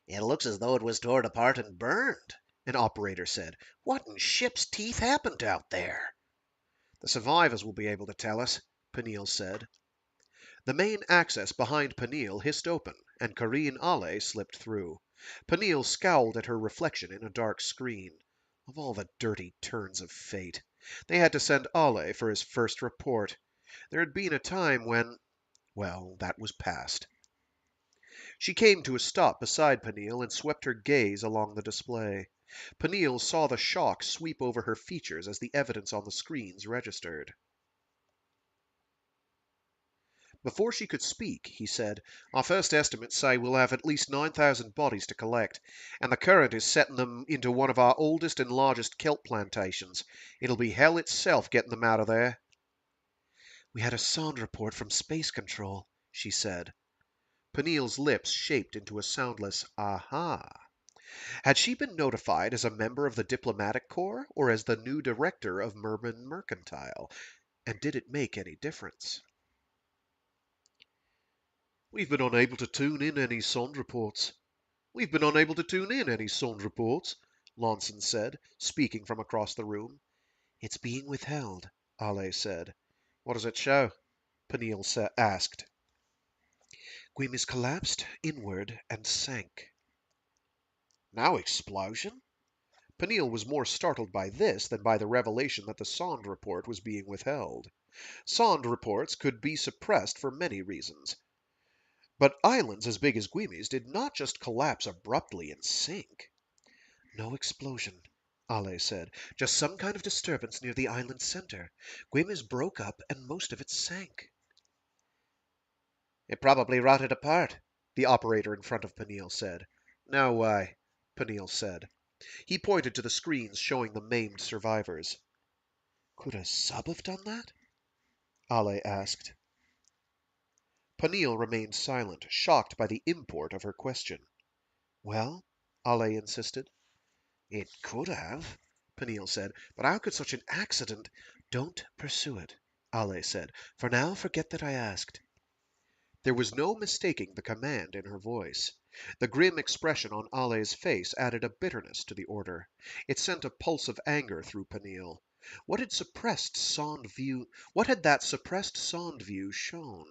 It looks as though it was torn apart and burned, an operator said. What in ship's teeth happened out there? The survivors will be able to tell us, Peniel said. The main access behind Peniel hissed open, and Karine Ale slipped through. Peniel scowled at her reflection in a dark screen. Of all the dirty turns of fate. They had to send Ale for his first report. There had been a time when... Well, that was past. She came to a stop beside Peniel and swept her gaze along the display. Peniel saw the shock sweep over her features as the evidence on the screens registered. Before she could speak, he said, Our first estimates say we'll have at least 9,000 bodies to collect, and the current is setting them into one of our oldest and largest kelp plantations. It'll be hell itself getting them out of there. We had a sound report from space control, she said. Peniel's lips shaped into a soundless aha. Had she been notified as a member of the diplomatic corps or as the new director of Mermen Mercantile? And did it make any difference? We've been unable to tune in any sound reports. Lonson said, speaking from across the room. It's being withheld, Ale said. What does it show? Peniel asked. Guimes collapsed inward and sank. Now explosion? Peniel was more startled by this than by the revelation that the Sond report was being withheld. Sond reports could be suppressed for many reasons. But islands as big as Guimes did not just collapse abruptly and sink. No explosion, Ale said. Just some kind of disturbance near the island's center. Guimes broke up and most of it sank. It probably rotted apart, the operator in front of Peniel said. No way, Peniel said. He pointed to the screens showing the maimed survivors. Could a sub have done that? Ale asked. Peniel remained silent, shocked by the import of her question. Well? Ale insisted. It could have, Peniel said, but how could such an accident... Don't pursue it, Ale said. For now, forget that I asked. There was no mistaking the command in her voice. The grim expression on Ale's face added a bitterness to the order. It sent a pulse of anger through Peniel. What had that suppressed sonde view shown?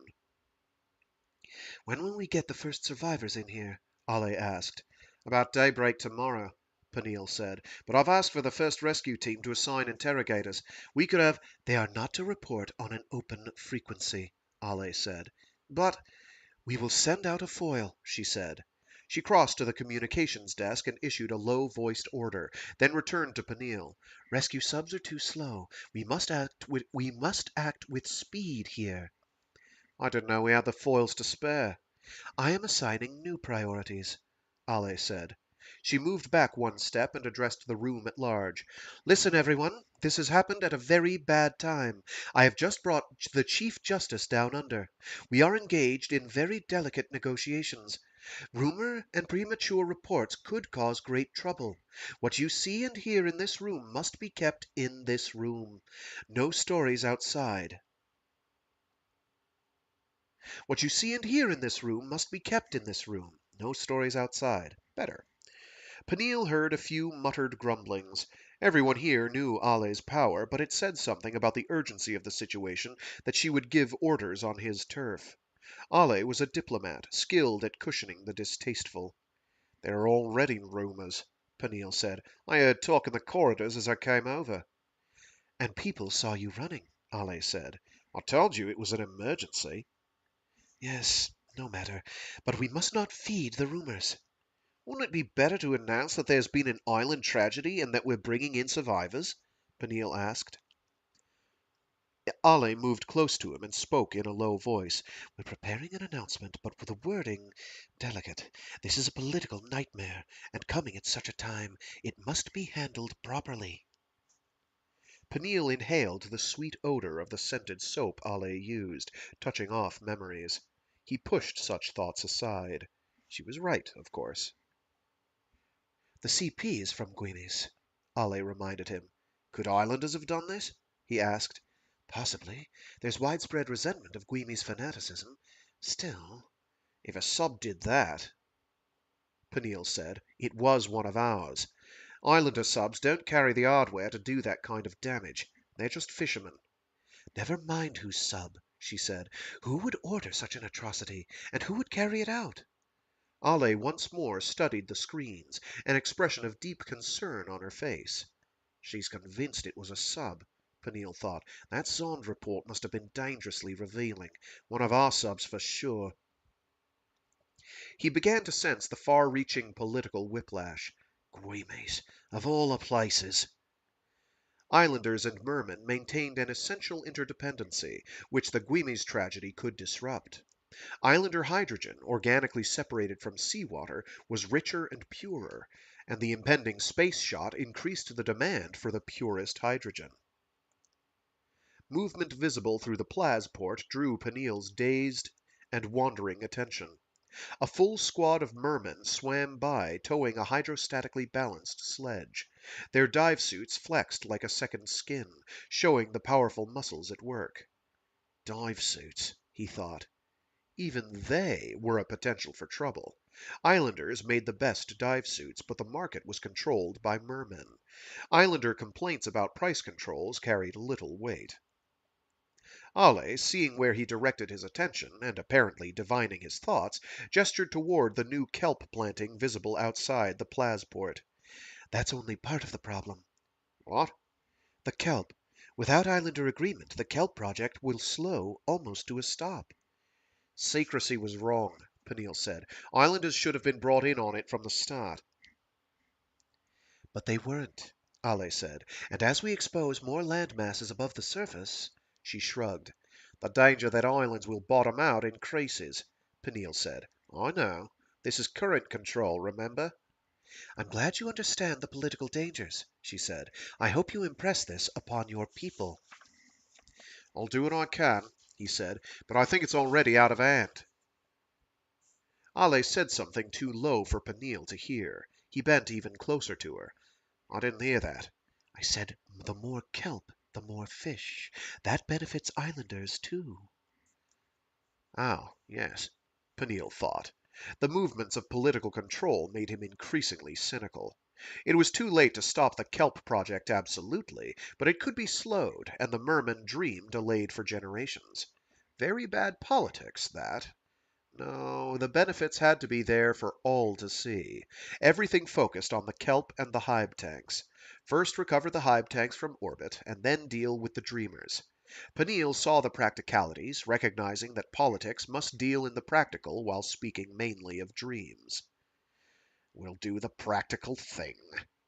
When will we get the first survivors in here? Ale asked. About daybreak tomorrow, Peniel said. But I've asked for the first rescue team to assign interrogators. We could have... They are not to report on an open frequency, Ale said. But... We will send out a foil, she said. She crossed to the communications desk and issued a low-voiced order, then returned to Peniel. Rescue subs are too slow. We must act with speed here. I didn't know we had the foils to spare. I am assigning new priorities, Ale said. She moved back one step and addressed the room at large. Listen, everyone. This has happened at a very bad time. I have just brought the Chief Justice down under. We are engaged in very delicate negotiations. Rumor and premature reports could cause great trouble. What you see and hear in this room must be kept in this room. No stories outside. What you see and hear in this room must be kept in this room. No stories outside. Better. Peniel heard a few muttered grumblings. Everyone here knew Ale's power, but it said something about the urgency of the situation that she would give orders on his turf. Ale was a diplomat, skilled at cushioning the distasteful. There are already rumors, Peniel said. I heard talk in the corridors as I came over. And people saw you running, Ale said. I told you it was an emergency. Yes, no matter. But we must not feed the rumors. Wouldn't it be better to announce that there's been an island tragedy and that we're bringing in survivors? Peniel asked. Ale moved close to him and spoke in a low voice. We're preparing an announcement, but with the wording delicate. This is a political nightmare, and coming at such a time, it must be handled properly. Peniel inhaled the sweet odor of the scented soap Ale used, touching off memories. He pushed such thoughts aside. She was right, of course. The CP is from Guimes, Ale reminded him. Could islanders have done this? He asked. Possibly. There's widespread resentment of Guimes fanaticism. Still, if a sub did that, Peniel said, it was one of ours. Islander subs don't carry the hardware to do that kind of damage. They're just fishermen. Never mind who's sub, she said. Who would order such an atrocity, and who would carry it out? Ale once more studied the screens, an expression of deep concern on her face. She's convinced it was a sub, Peniel thought. That Zond report must have been dangerously revealing. One of our subs for sure. He began to sense the far-reaching political whiplash. Guimes, of all the places. Islanders and Mermen maintained an essential interdependency, which the Guimes tragedy could disrupt. Islander hydrogen, organically separated from seawater, was richer and purer, and the impending space shot increased the demand for the purest hydrogen. Movement visible through the plasport drew Peniel's dazed and wandering attention. A full squad of mermen swam by, towing a hydrostatically balanced sledge. Their dive suits flexed like a second skin, showing the powerful muscles at work. Dive suits, he thought. Even they were a potential for trouble. Islanders made the best dive suits, but the market was controlled by mermen. Islander complaints about price controls carried little weight. Ale, seeing where he directed his attention, and apparently divining his thoughts, gestured toward the new kelp planting visible outside the plasport. That's only part of the problem. What? The kelp. Without Islander agreement, the kelp project will slow almost to a stop. Secrecy was wrong, Peniel said. Islanders should have been brought in on it from the start. But they weren't, Ale said, and as we expose more land masses above the surface... She shrugged. The danger that islands will bottom out increases, Peniel said. I know. This is current control, remember? I'm glad you understand the political dangers, she said. I hope you impress this upon your people. I'll do what I can, he said, but I think it's already out of hand. Ale said something too low for Peniel to hear. He bent even closer to her. I didn't hear that. I said the more kelp, the more fish. That benefits islanders, too. Oh, yes, Peniel thought. The movements of political control made him increasingly cynical. It was too late to stop the kelp project absolutely, but it could be slowed, and the Mermen dream delayed for generations. Very bad politics, that. No, the benefits had to be there for all to see. Everything focused on the kelp and the hive tanks. First recover the hive tanks from orbit, and then deal with the dreamers. Peniel saw the practicalities, recognizing that politics must deal in the practical while speaking mainly of dreams. We'll do the practical thing,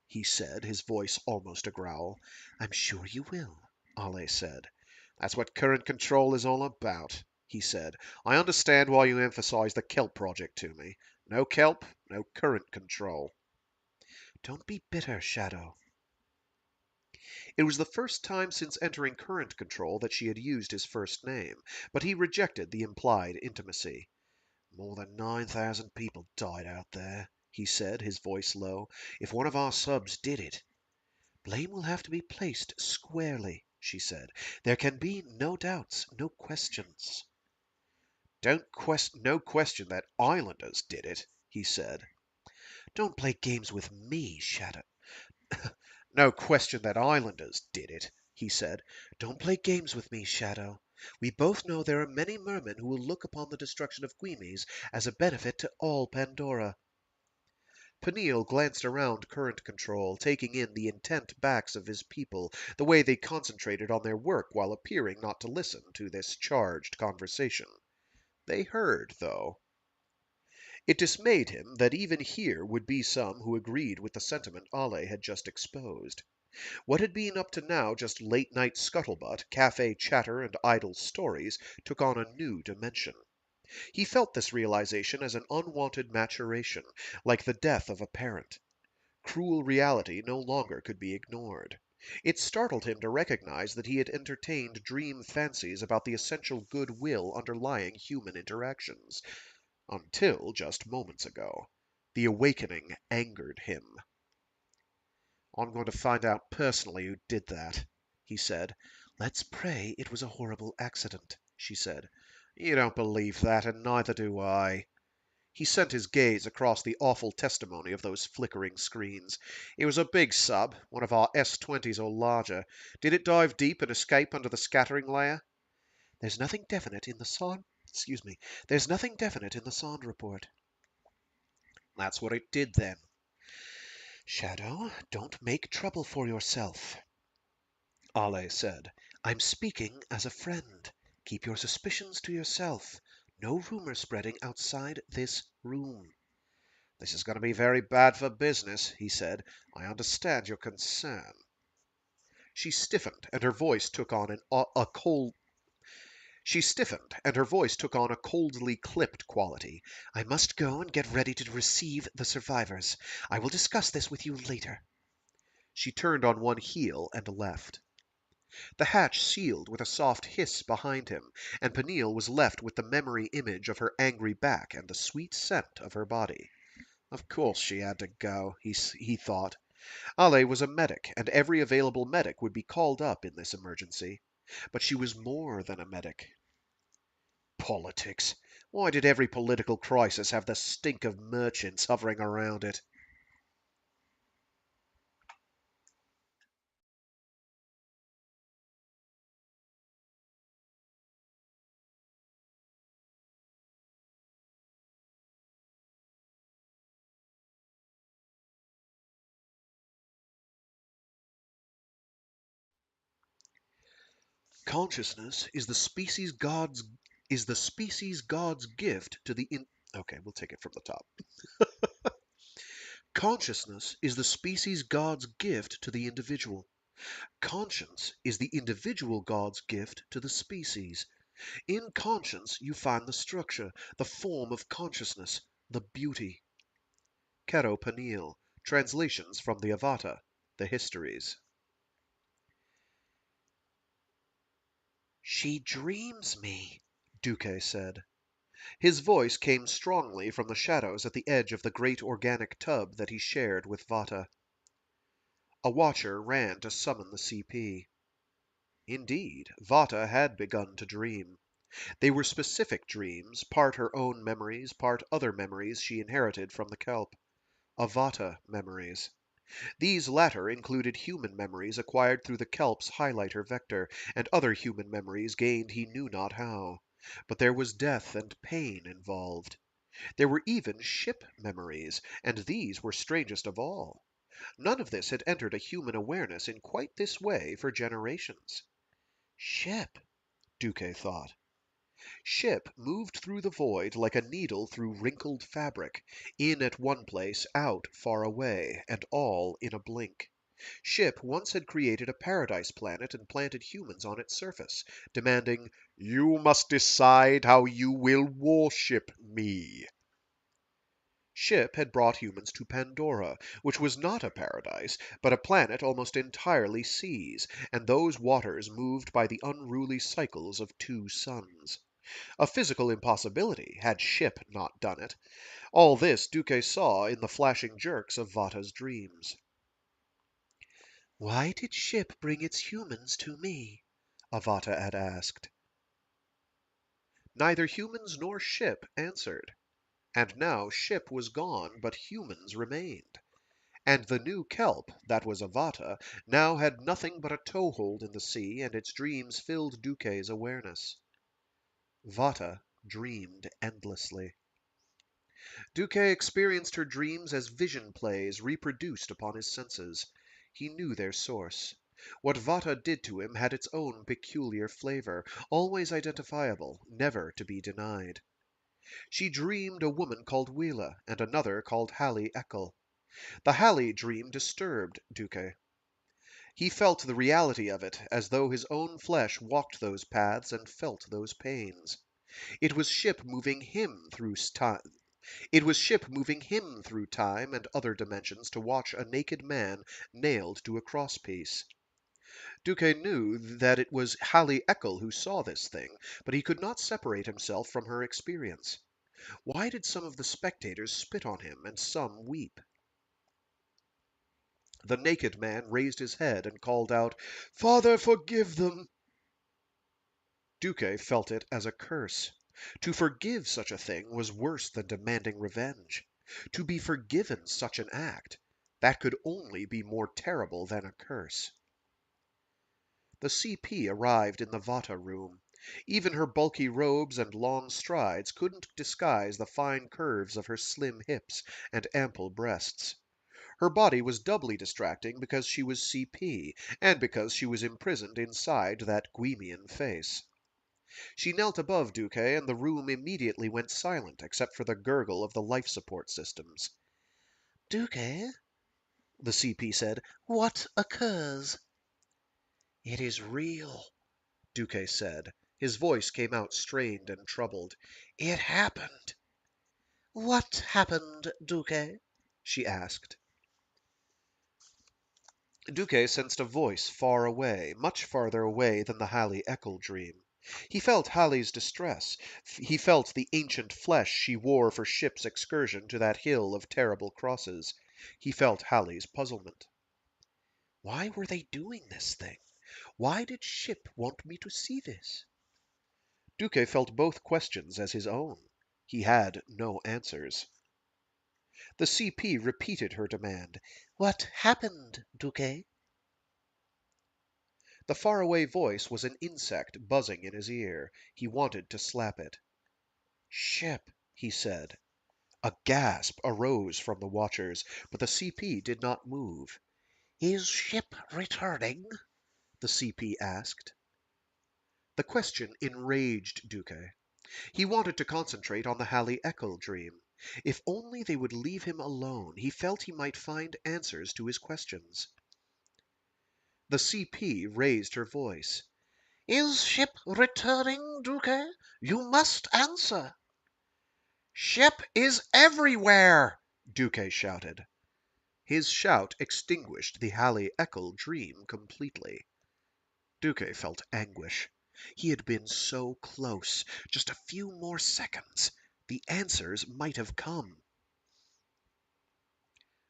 he said, his voice almost a growl. I'm sure you will, Ale said. That's what current control is all about, he said. I understand why you emphasize the kelp project to me. No kelp, no current control. Don't be bitter, Shadow. It was the first time since entering current control that she had used his first name, but he rejected the implied intimacy. More than 9,000 people died out there, he said, his voice low. If one of our subs did it. Blame will have to be placed squarely, she said. There can be no doubts, no questions. No question that islanders did it, he said. Don't play games with me, Shadow. No question that islanders did it, he said. Don't play games with me, Shadow. We both know there are many mermen who will look upon the destruction of Guimes as a benefit to all Pandora. Peniel glanced around current control, taking in the intent backs of his people, the way they concentrated on their work while appearing not to listen to this charged conversation. They heard, though. It dismayed him that even here would be some who agreed with the sentiment Ale had just exposed. What had been up to now just late-night scuttlebutt, cafe chatter, and idle stories took on a new dimension. He felt this realization as an unwanted maturation, like the death of a parent. Cruel reality no longer could be ignored. It startled him to recognize that he had entertained dream fancies about the essential goodwill underlying human interactions. Until just moments ago. The awakening angered him. I'm going to find out personally who did that, he said. Let's pray it was a horrible accident, she said. You don't believe that, and neither do I. He sent his gaze across the awful testimony of those flickering screens. It was a big sub, one of our S-20s or larger. Did it dive deep and escape under the scattering layer? There's nothing definite in the SOND. There's nothing definite in the SOND report. That's what it did then. Shadow, don't make trouble for yourself, Ale said. I'm speaking as a friend. Keep your suspicions to yourself. No rumor spreading outside this room. This is going to be very bad for business, he said. I understand your concern. She stiffened, and her voice took on a coldly clipped quality. I must go and get ready to receive the survivors. I will discuss this with you later. She turned on one heel and left. The hatch sealed with a soft hiss behind him, and Peniel was left with the memory image of her angry back and the sweet scent of her body. Of course she had to go, he thought. Ale was a medic, and every available medic would be called up in this emergency. But she was more than a medic. Politics. Why did every political crisis have the stink of merchants hovering around it? Consciousness is the species God's gift to the Okay, we'll take it from the top. Consciousness is the species God's gift to the individual. Conscience is the individual God's gift to the species. In conscience you find the structure, the form of consciousness, the beauty. Kero Peniel. Translations from the Avata, the Histories. She dreams me, Duque said. His voice came strongly from the shadows at the edge of the great organic tub that he shared with Vata. A watcher ran to summon the CP. Indeed, Vata had begun to dream. They were specific dreams, part her own memories, part other memories she inherited from the kelp. Avata memories. These latter included human memories acquired through the kelp's highlighter vector, and other human memories gained he knew not how. But there was death and pain involved. There were even ship memories, and these were strangest of all. None of this had entered a human awareness in quite this way for generations. Ship, Duque thought. Ship moved through the void like a needle through wrinkled fabric, in at one place, out far away, and all in a blink. Ship once had created a paradise planet and planted humans on its surface, demanding, "You must decide how you will worship me." Ship had brought humans to Pandora, which was not a paradise, but a planet almost entirely seas, and those waters moved by the unruly cycles of two suns. A physical impossibility, had Ship not done it. All this Duque saw in the flashing jerks of Vata's dreams. Why did Ship bring its humans to me? Avata had asked. Neither humans nor Ship answered. And now Ship was gone, but humans remained. And the new kelp, that was Avata, now had nothing but a toehold in the sea, and its dreams filled Duque's awareness. Vata dreamed endlessly. Duque experienced her dreams as vision plays reproduced upon his senses. He knew their source. What Vata did to him had its own peculiar flavor, always identifiable, never to be denied. She dreamed a woman called Wheela, and another called Hallie Eckel. The Hallie dream disturbed Duque. He felt the reality of it, as though his own flesh walked those paths and felt those pains. It was Ship moving him through time. It was Ship moving him through time and other dimensions to watch a naked man nailed to a crosspiece. Duque knew that it was Hallie Eckel who saw this thing, but he could not separate himself from her experience. Why did some of the spectators spit on him and some weep? The naked man raised his head and called out, "Father, forgive them!" Duque felt it as a curse. To forgive such a thing was worse than demanding revenge. To be forgiven such an act, that could only be more terrible than a curse. The CP arrived in the Vata room. Even her bulky robes and long strides couldn't disguise the fine curves of her slim hips and ample breasts. Her body was doubly distracting because she was CP, and because she was imprisoned inside that Guimian face. She knelt above Duque, and the room immediately went silent except for the gurgle of the life support systems. Duque, the CP said, what occurs? It is real, Duque said. His voice came out strained and troubled. It happened. What happened, Duque? She asked. Duque sensed a voice far away, much farther away than the Hallie Eckel dream. He felt Hallie's distress. He felt the ancient flesh she wore for Ship's excursion to that hill of terrible crosses. He felt Hallie's puzzlement. Why were they doing this thing? Why did Ship want me to see this? Duque felt both questions as his own. He had no answers. The CP repeated her demand. What happened, Duque? The faraway voice was an insect buzzing in his ear. He wanted to slap it. Ship, he said. A gasp arose from the watchers, but the CP did not move. Is Ship returning? The CP asked. The question enraged Duque. He wanted to concentrate on the Hallie Eckel dream. If only they would leave him alone, he felt he might find answers to his questions. The CP raised her voice. Is Ship returning, Duque? You must answer. Ship is everywhere, Duque shouted. His shout extinguished the Hallie Eckel dream completely. Duque felt anguish. He had been so close. Just a few more seconds. The answers might have come.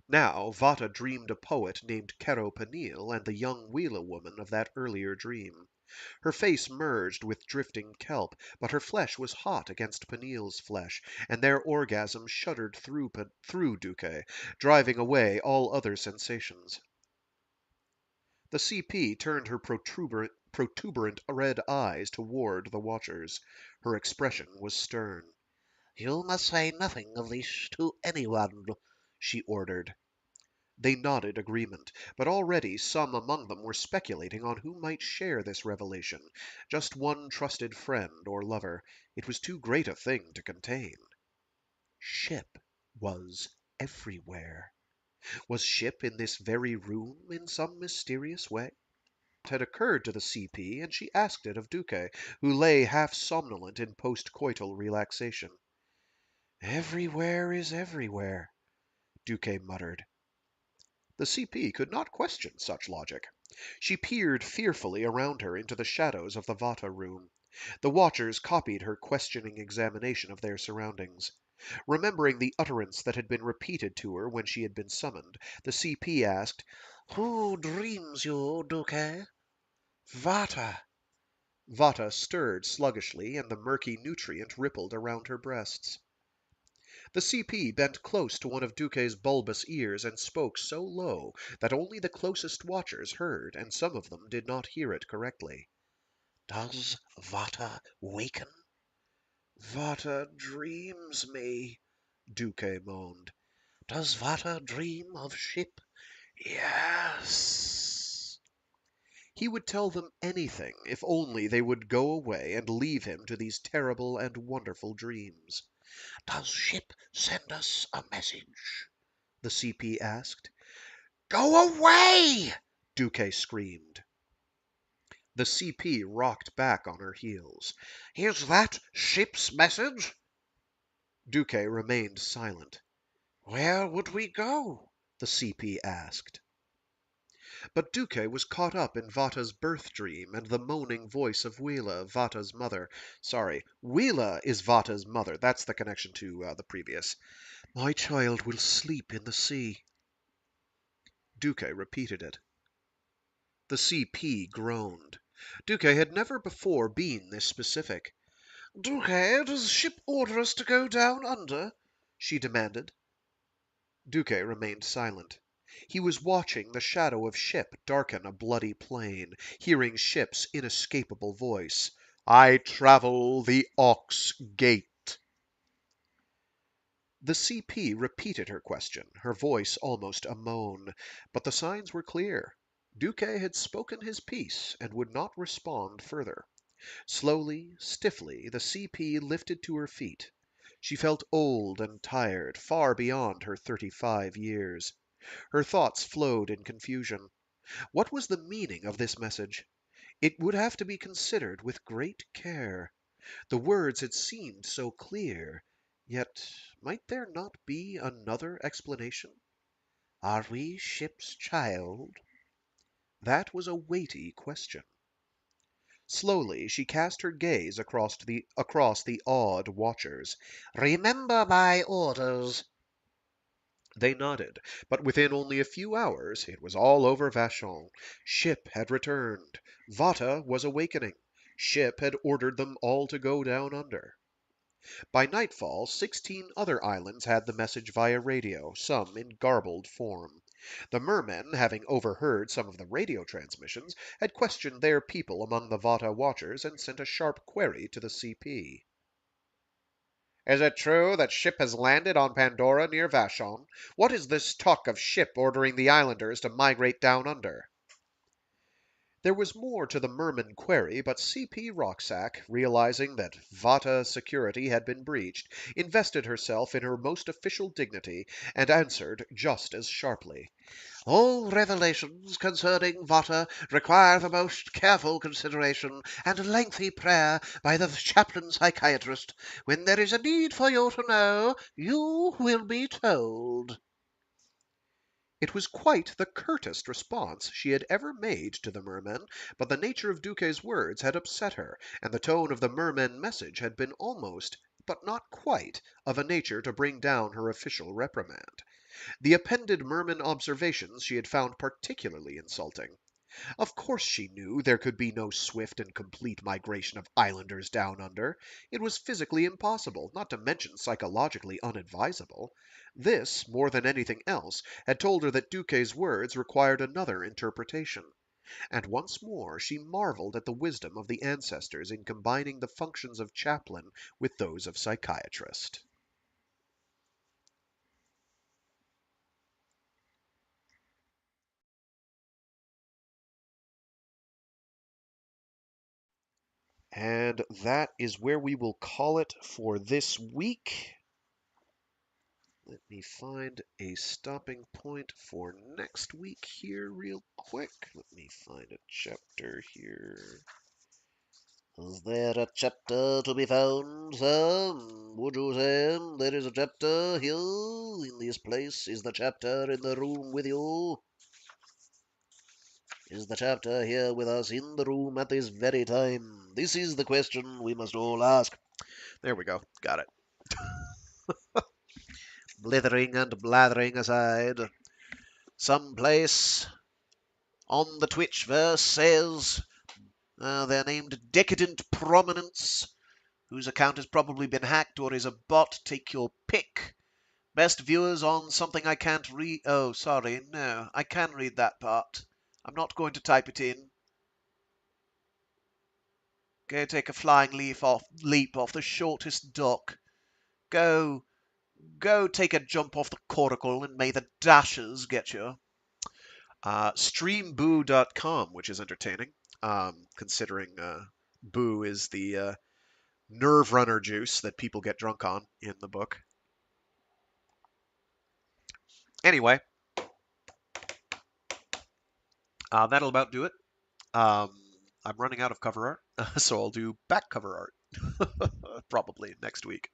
Now Vata dreamed a poet named Kero Peniel and the young Wheela woman of that earlier dream. Her face merged with drifting kelp, but her flesh was hot against Peniel's flesh, and their orgasm shuddered through Duque, driving away all other sensations. The CP turned her protuberant red eyes toward the watchers. Her expression was stern. You must say nothing of this to anyone, she ordered. They nodded agreement, but already some among them were speculating on who might share this revelation. Just one trusted friend or lover. It was too great a thing to contain. Ship was everywhere. Was Ship in this very room in some mysterious way? It had occurred to the CP, and she asked it of Duque, who lay half somnolent in post-coital relaxation. Everywhere is everywhere, Duque muttered. The CP could not question such logic. She peered fearfully around her into the shadows of the Vata room. The watchers copied her questioning examination of their surroundings. Remembering the utterance that had been repeated to her when she had been summoned, the CP asked, Who dreams you, Duque? Vata. Vata stirred sluggishly, and the murky nutrient rippled around her breasts. The CP bent close to one of Duque's bulbous ears and spoke so low that only the closest watchers heard, and some of them did not hear it correctly. Does Vata waken? Vata dreams me, Duque moaned. Does Vata dream of Ship? Yes. He would tell them anything if only they would go away and leave him to these terrible and wonderful dreams. Does Ship send us a message? The CP asked. Go away! Duque screamed. The CP rocked back on her heels. Is that Ship's message? Duque remained silent. Where would we go? The CP asked. But Duque was caught up in Vata's birth dream and the moaning voice of Wheela, Vata's mother. Sorry, Wheela is Vata's mother. That's the connection to the previous. My child will sleep in the sea. Duque repeated it. The CP groaned. Duque had never before been this specific. Duque, does Ship order us to go down under? She demanded. Duque remained silent. He was watching the shadow of Ship darken a bloody plain, hearing Ship's inescapable voice. I travel the Ox Gate. The CP repeated her question, her voice almost a moan, but the signs were clear. Duque had spoken his piece and would not respond further. Slowly, stiffly, the CP lifted to her feet. She felt old and tired, far beyond her 35 years. Her thoughts flowed in confusion. What was the meaning of this message? It would have to be considered with great care. The words had seemed so clear, yet might there not be another explanation? Are we Ship's child? That was a weighty question. Slowly she cast her gaze across the awed watchers. Remember my orders. They nodded, but within only a few hours it was all over Vachon. Ship had returned. Vata was awakening. Ship had ordered them all to go down under. By nightfall, 16 other islands had the message via radio, some in garbled form. The Mermen, having overheard some of the radio transmissions, had questioned their people among the Vata watchers and sent a sharp query to the CP. Is it true that Ship has landed on Pandora near Vachon? What is this talk of Ship ordering the islanders to migrate down under? There was more to the Merman query, but CP Rocksack, realizing that Vata security had been breached, invested herself in her most official dignity and answered just as sharply. All revelations concerning Vata require the most careful consideration and lengthy prayer by the chaplain psychiatrist. When there is a need for you to know, you will be told. It was quite the curtest response she had ever made to the Mermen, but the nature of Duque's words had upset her, and the tone of the Mermen message had been almost, but not quite, of a nature to bring down her official reprimand. The appended Mermen observations she had found particularly insulting. Of course she knew there could be no swift and complete migration of islanders down under. It was physically impossible, not to mention psychologically unadvisable. This, more than anything else, had told her that Duque's words required another interpretation. And once more she marveled at the wisdom of the ancestors in combining the functions of chaplain with those of psychiatrist. And that is where we will call it for this week. Let me find a stopping point for next week here, real quick. Let me find a chapter here. Is there a chapter to be found, sir? Would you say there is a chapter here in this place? Is the chapter in the room with you? Is the chapter here with us in the room at this very time? This is the question we must all ask. There we go. Got it. Blithering and blathering aside, some place on the Twitchverse says they're named Decadent Prominence, whose account has probably been hacked or is a bot. Take your pick. Best viewers on something I can't read. Oh, sorry. No, I can read that part. I'm not going to type it in. Go take a flying leap off the shortest dock. Go, go take a jump off the coracle and may the dashers get you. Streamboo.com, which is entertaining, considering boo is the nerve runner juice that people get drunk on in the book. Anyway, that'll about do it. Um, I'm running out of cover art, so I'll do back cover art probably next week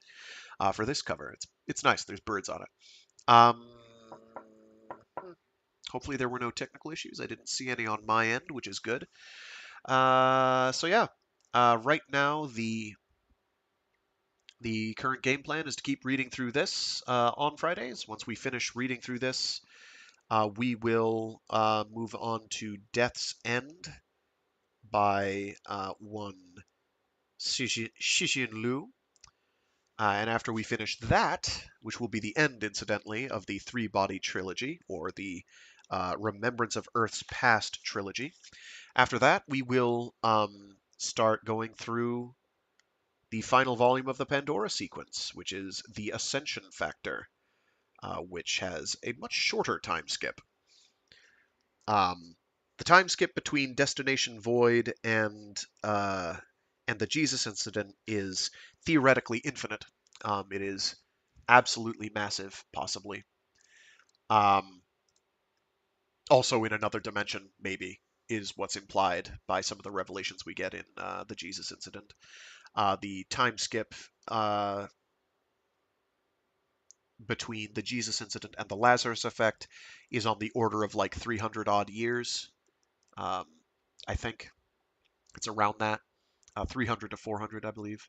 for this cover. It's nice. There's birds on it. Um, hopefully there were no technical issues. I didn't see any on my end, which is good. So yeah, right now the current game plan is to keep reading through this on Fridays. Once we finish reading through this, we will move on to Death's End by one Shixin Liu. And after we finish that, which will be the end, incidentally, of the three-body trilogy, or the Remembrance of Earth's Past trilogy, after that, we will start going through the final volume of the Pandora sequence, which is the Ascension Factor, which has a much shorter time skip. The time skip between Destination Void and the Jesus incident is theoretically infinite. It is absolutely massive, possibly. Also in another dimension, maybe, is what's implied by some of the revelations we get in the Jesus incident. The time skip between the Jesus incident and the Lazarus effect is on the order of like 300 odd years. I think it's around that, 300 to 400, I believe.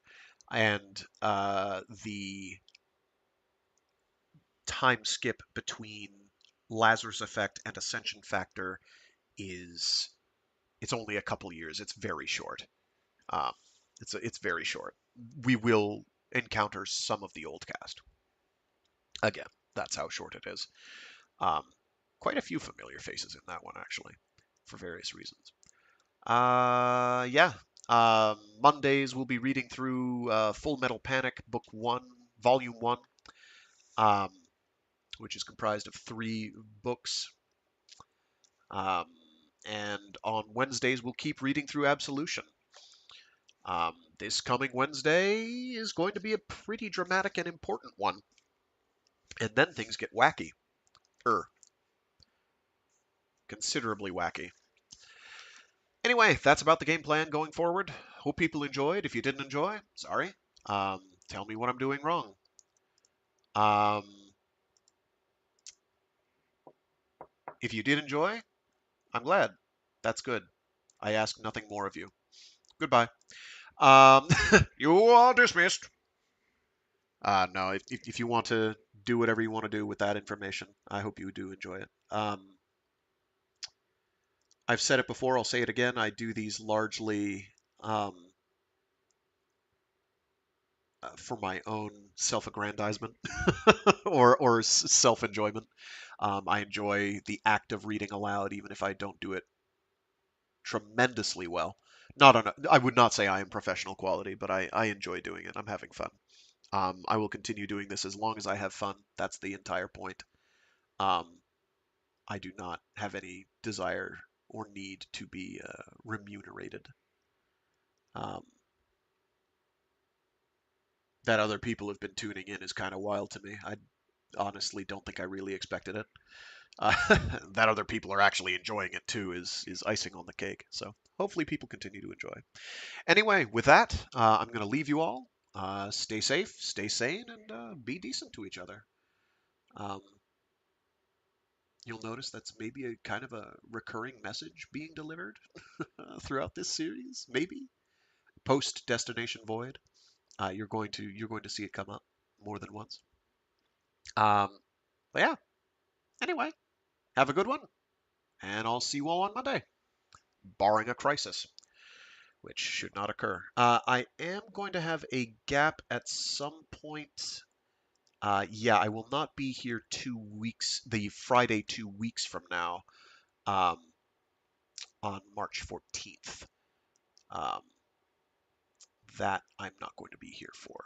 And the time skip between Lazarus effect and ascension factor is it's only a couple years. It's very short. Um, it's very short. We will encounter some of the old cast again. That's how short it is. Um, quite a few familiar faces in that one actually, for various reasons. Yeah. Mondays we'll be reading through Full Metal Panic Book 1, Volume 1, um, which is comprised of 3 books. Um, and on Wednesdays we'll keep reading through Absolution. This coming Wednesday is going to be a pretty dramatic and important one. And then things get wacky. Considerably wacky. Anyway, that's about the game plan going forward. Hope people enjoyed. If you didn't enjoy, sorry. Tell me what I'm doing wrong. Um, if you did enjoy, I'm glad. That's good. I ask nothing more of you. Goodbye. You are dismissed. No, if you want to do whatever you want to do with that information. I hope you do enjoy it. I've said it before, I'll say it again. I do these largely um, for my own self-aggrandizement or self-enjoyment. I enjoy the act of reading aloud, even if I don't do it tremendously well. Not on I would not say I am professional quality, but I enjoy doing it. I'm having fun. I will continue doing this as long as I have fun. That's the entire point. Um, I do not have any desire or need to be remunerated. Um, that other people have been tuning in is kind of wild to me. I honestly don't think I really expected it. Uh, that other people are actually enjoying it too is icing on the cake. So hopefully people continue to enjoy. Anyway, with that, I'm going to leave you all. Stay safe, stay sane, and be decent to each other. Um, you'll notice that's maybe a kind of a recurring message being delivered throughout this series. Maybe post Destination Void, you're going to see it come up more than once. Um, but yeah. Anyway, have a good one, and I'll see you all on Monday, barring a crisis, which should not occur. I am going to have a gap at some point. Yeah, I will not be here 2 weeks, the Friday 2 weeks from now, um, on March 14th. Um, that I'm not going to be here for.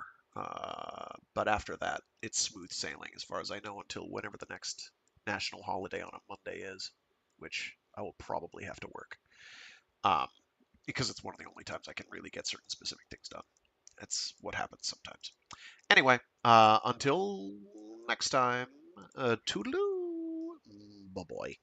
But after that, it's smooth sailing as far as I know until whenever the next national holiday on a Monday is, which I will probably have to work. Um, because it's one of the only times I can really get certain specific things done. That's what happens sometimes. Anyway, until next time, toodaloo, bye-bye.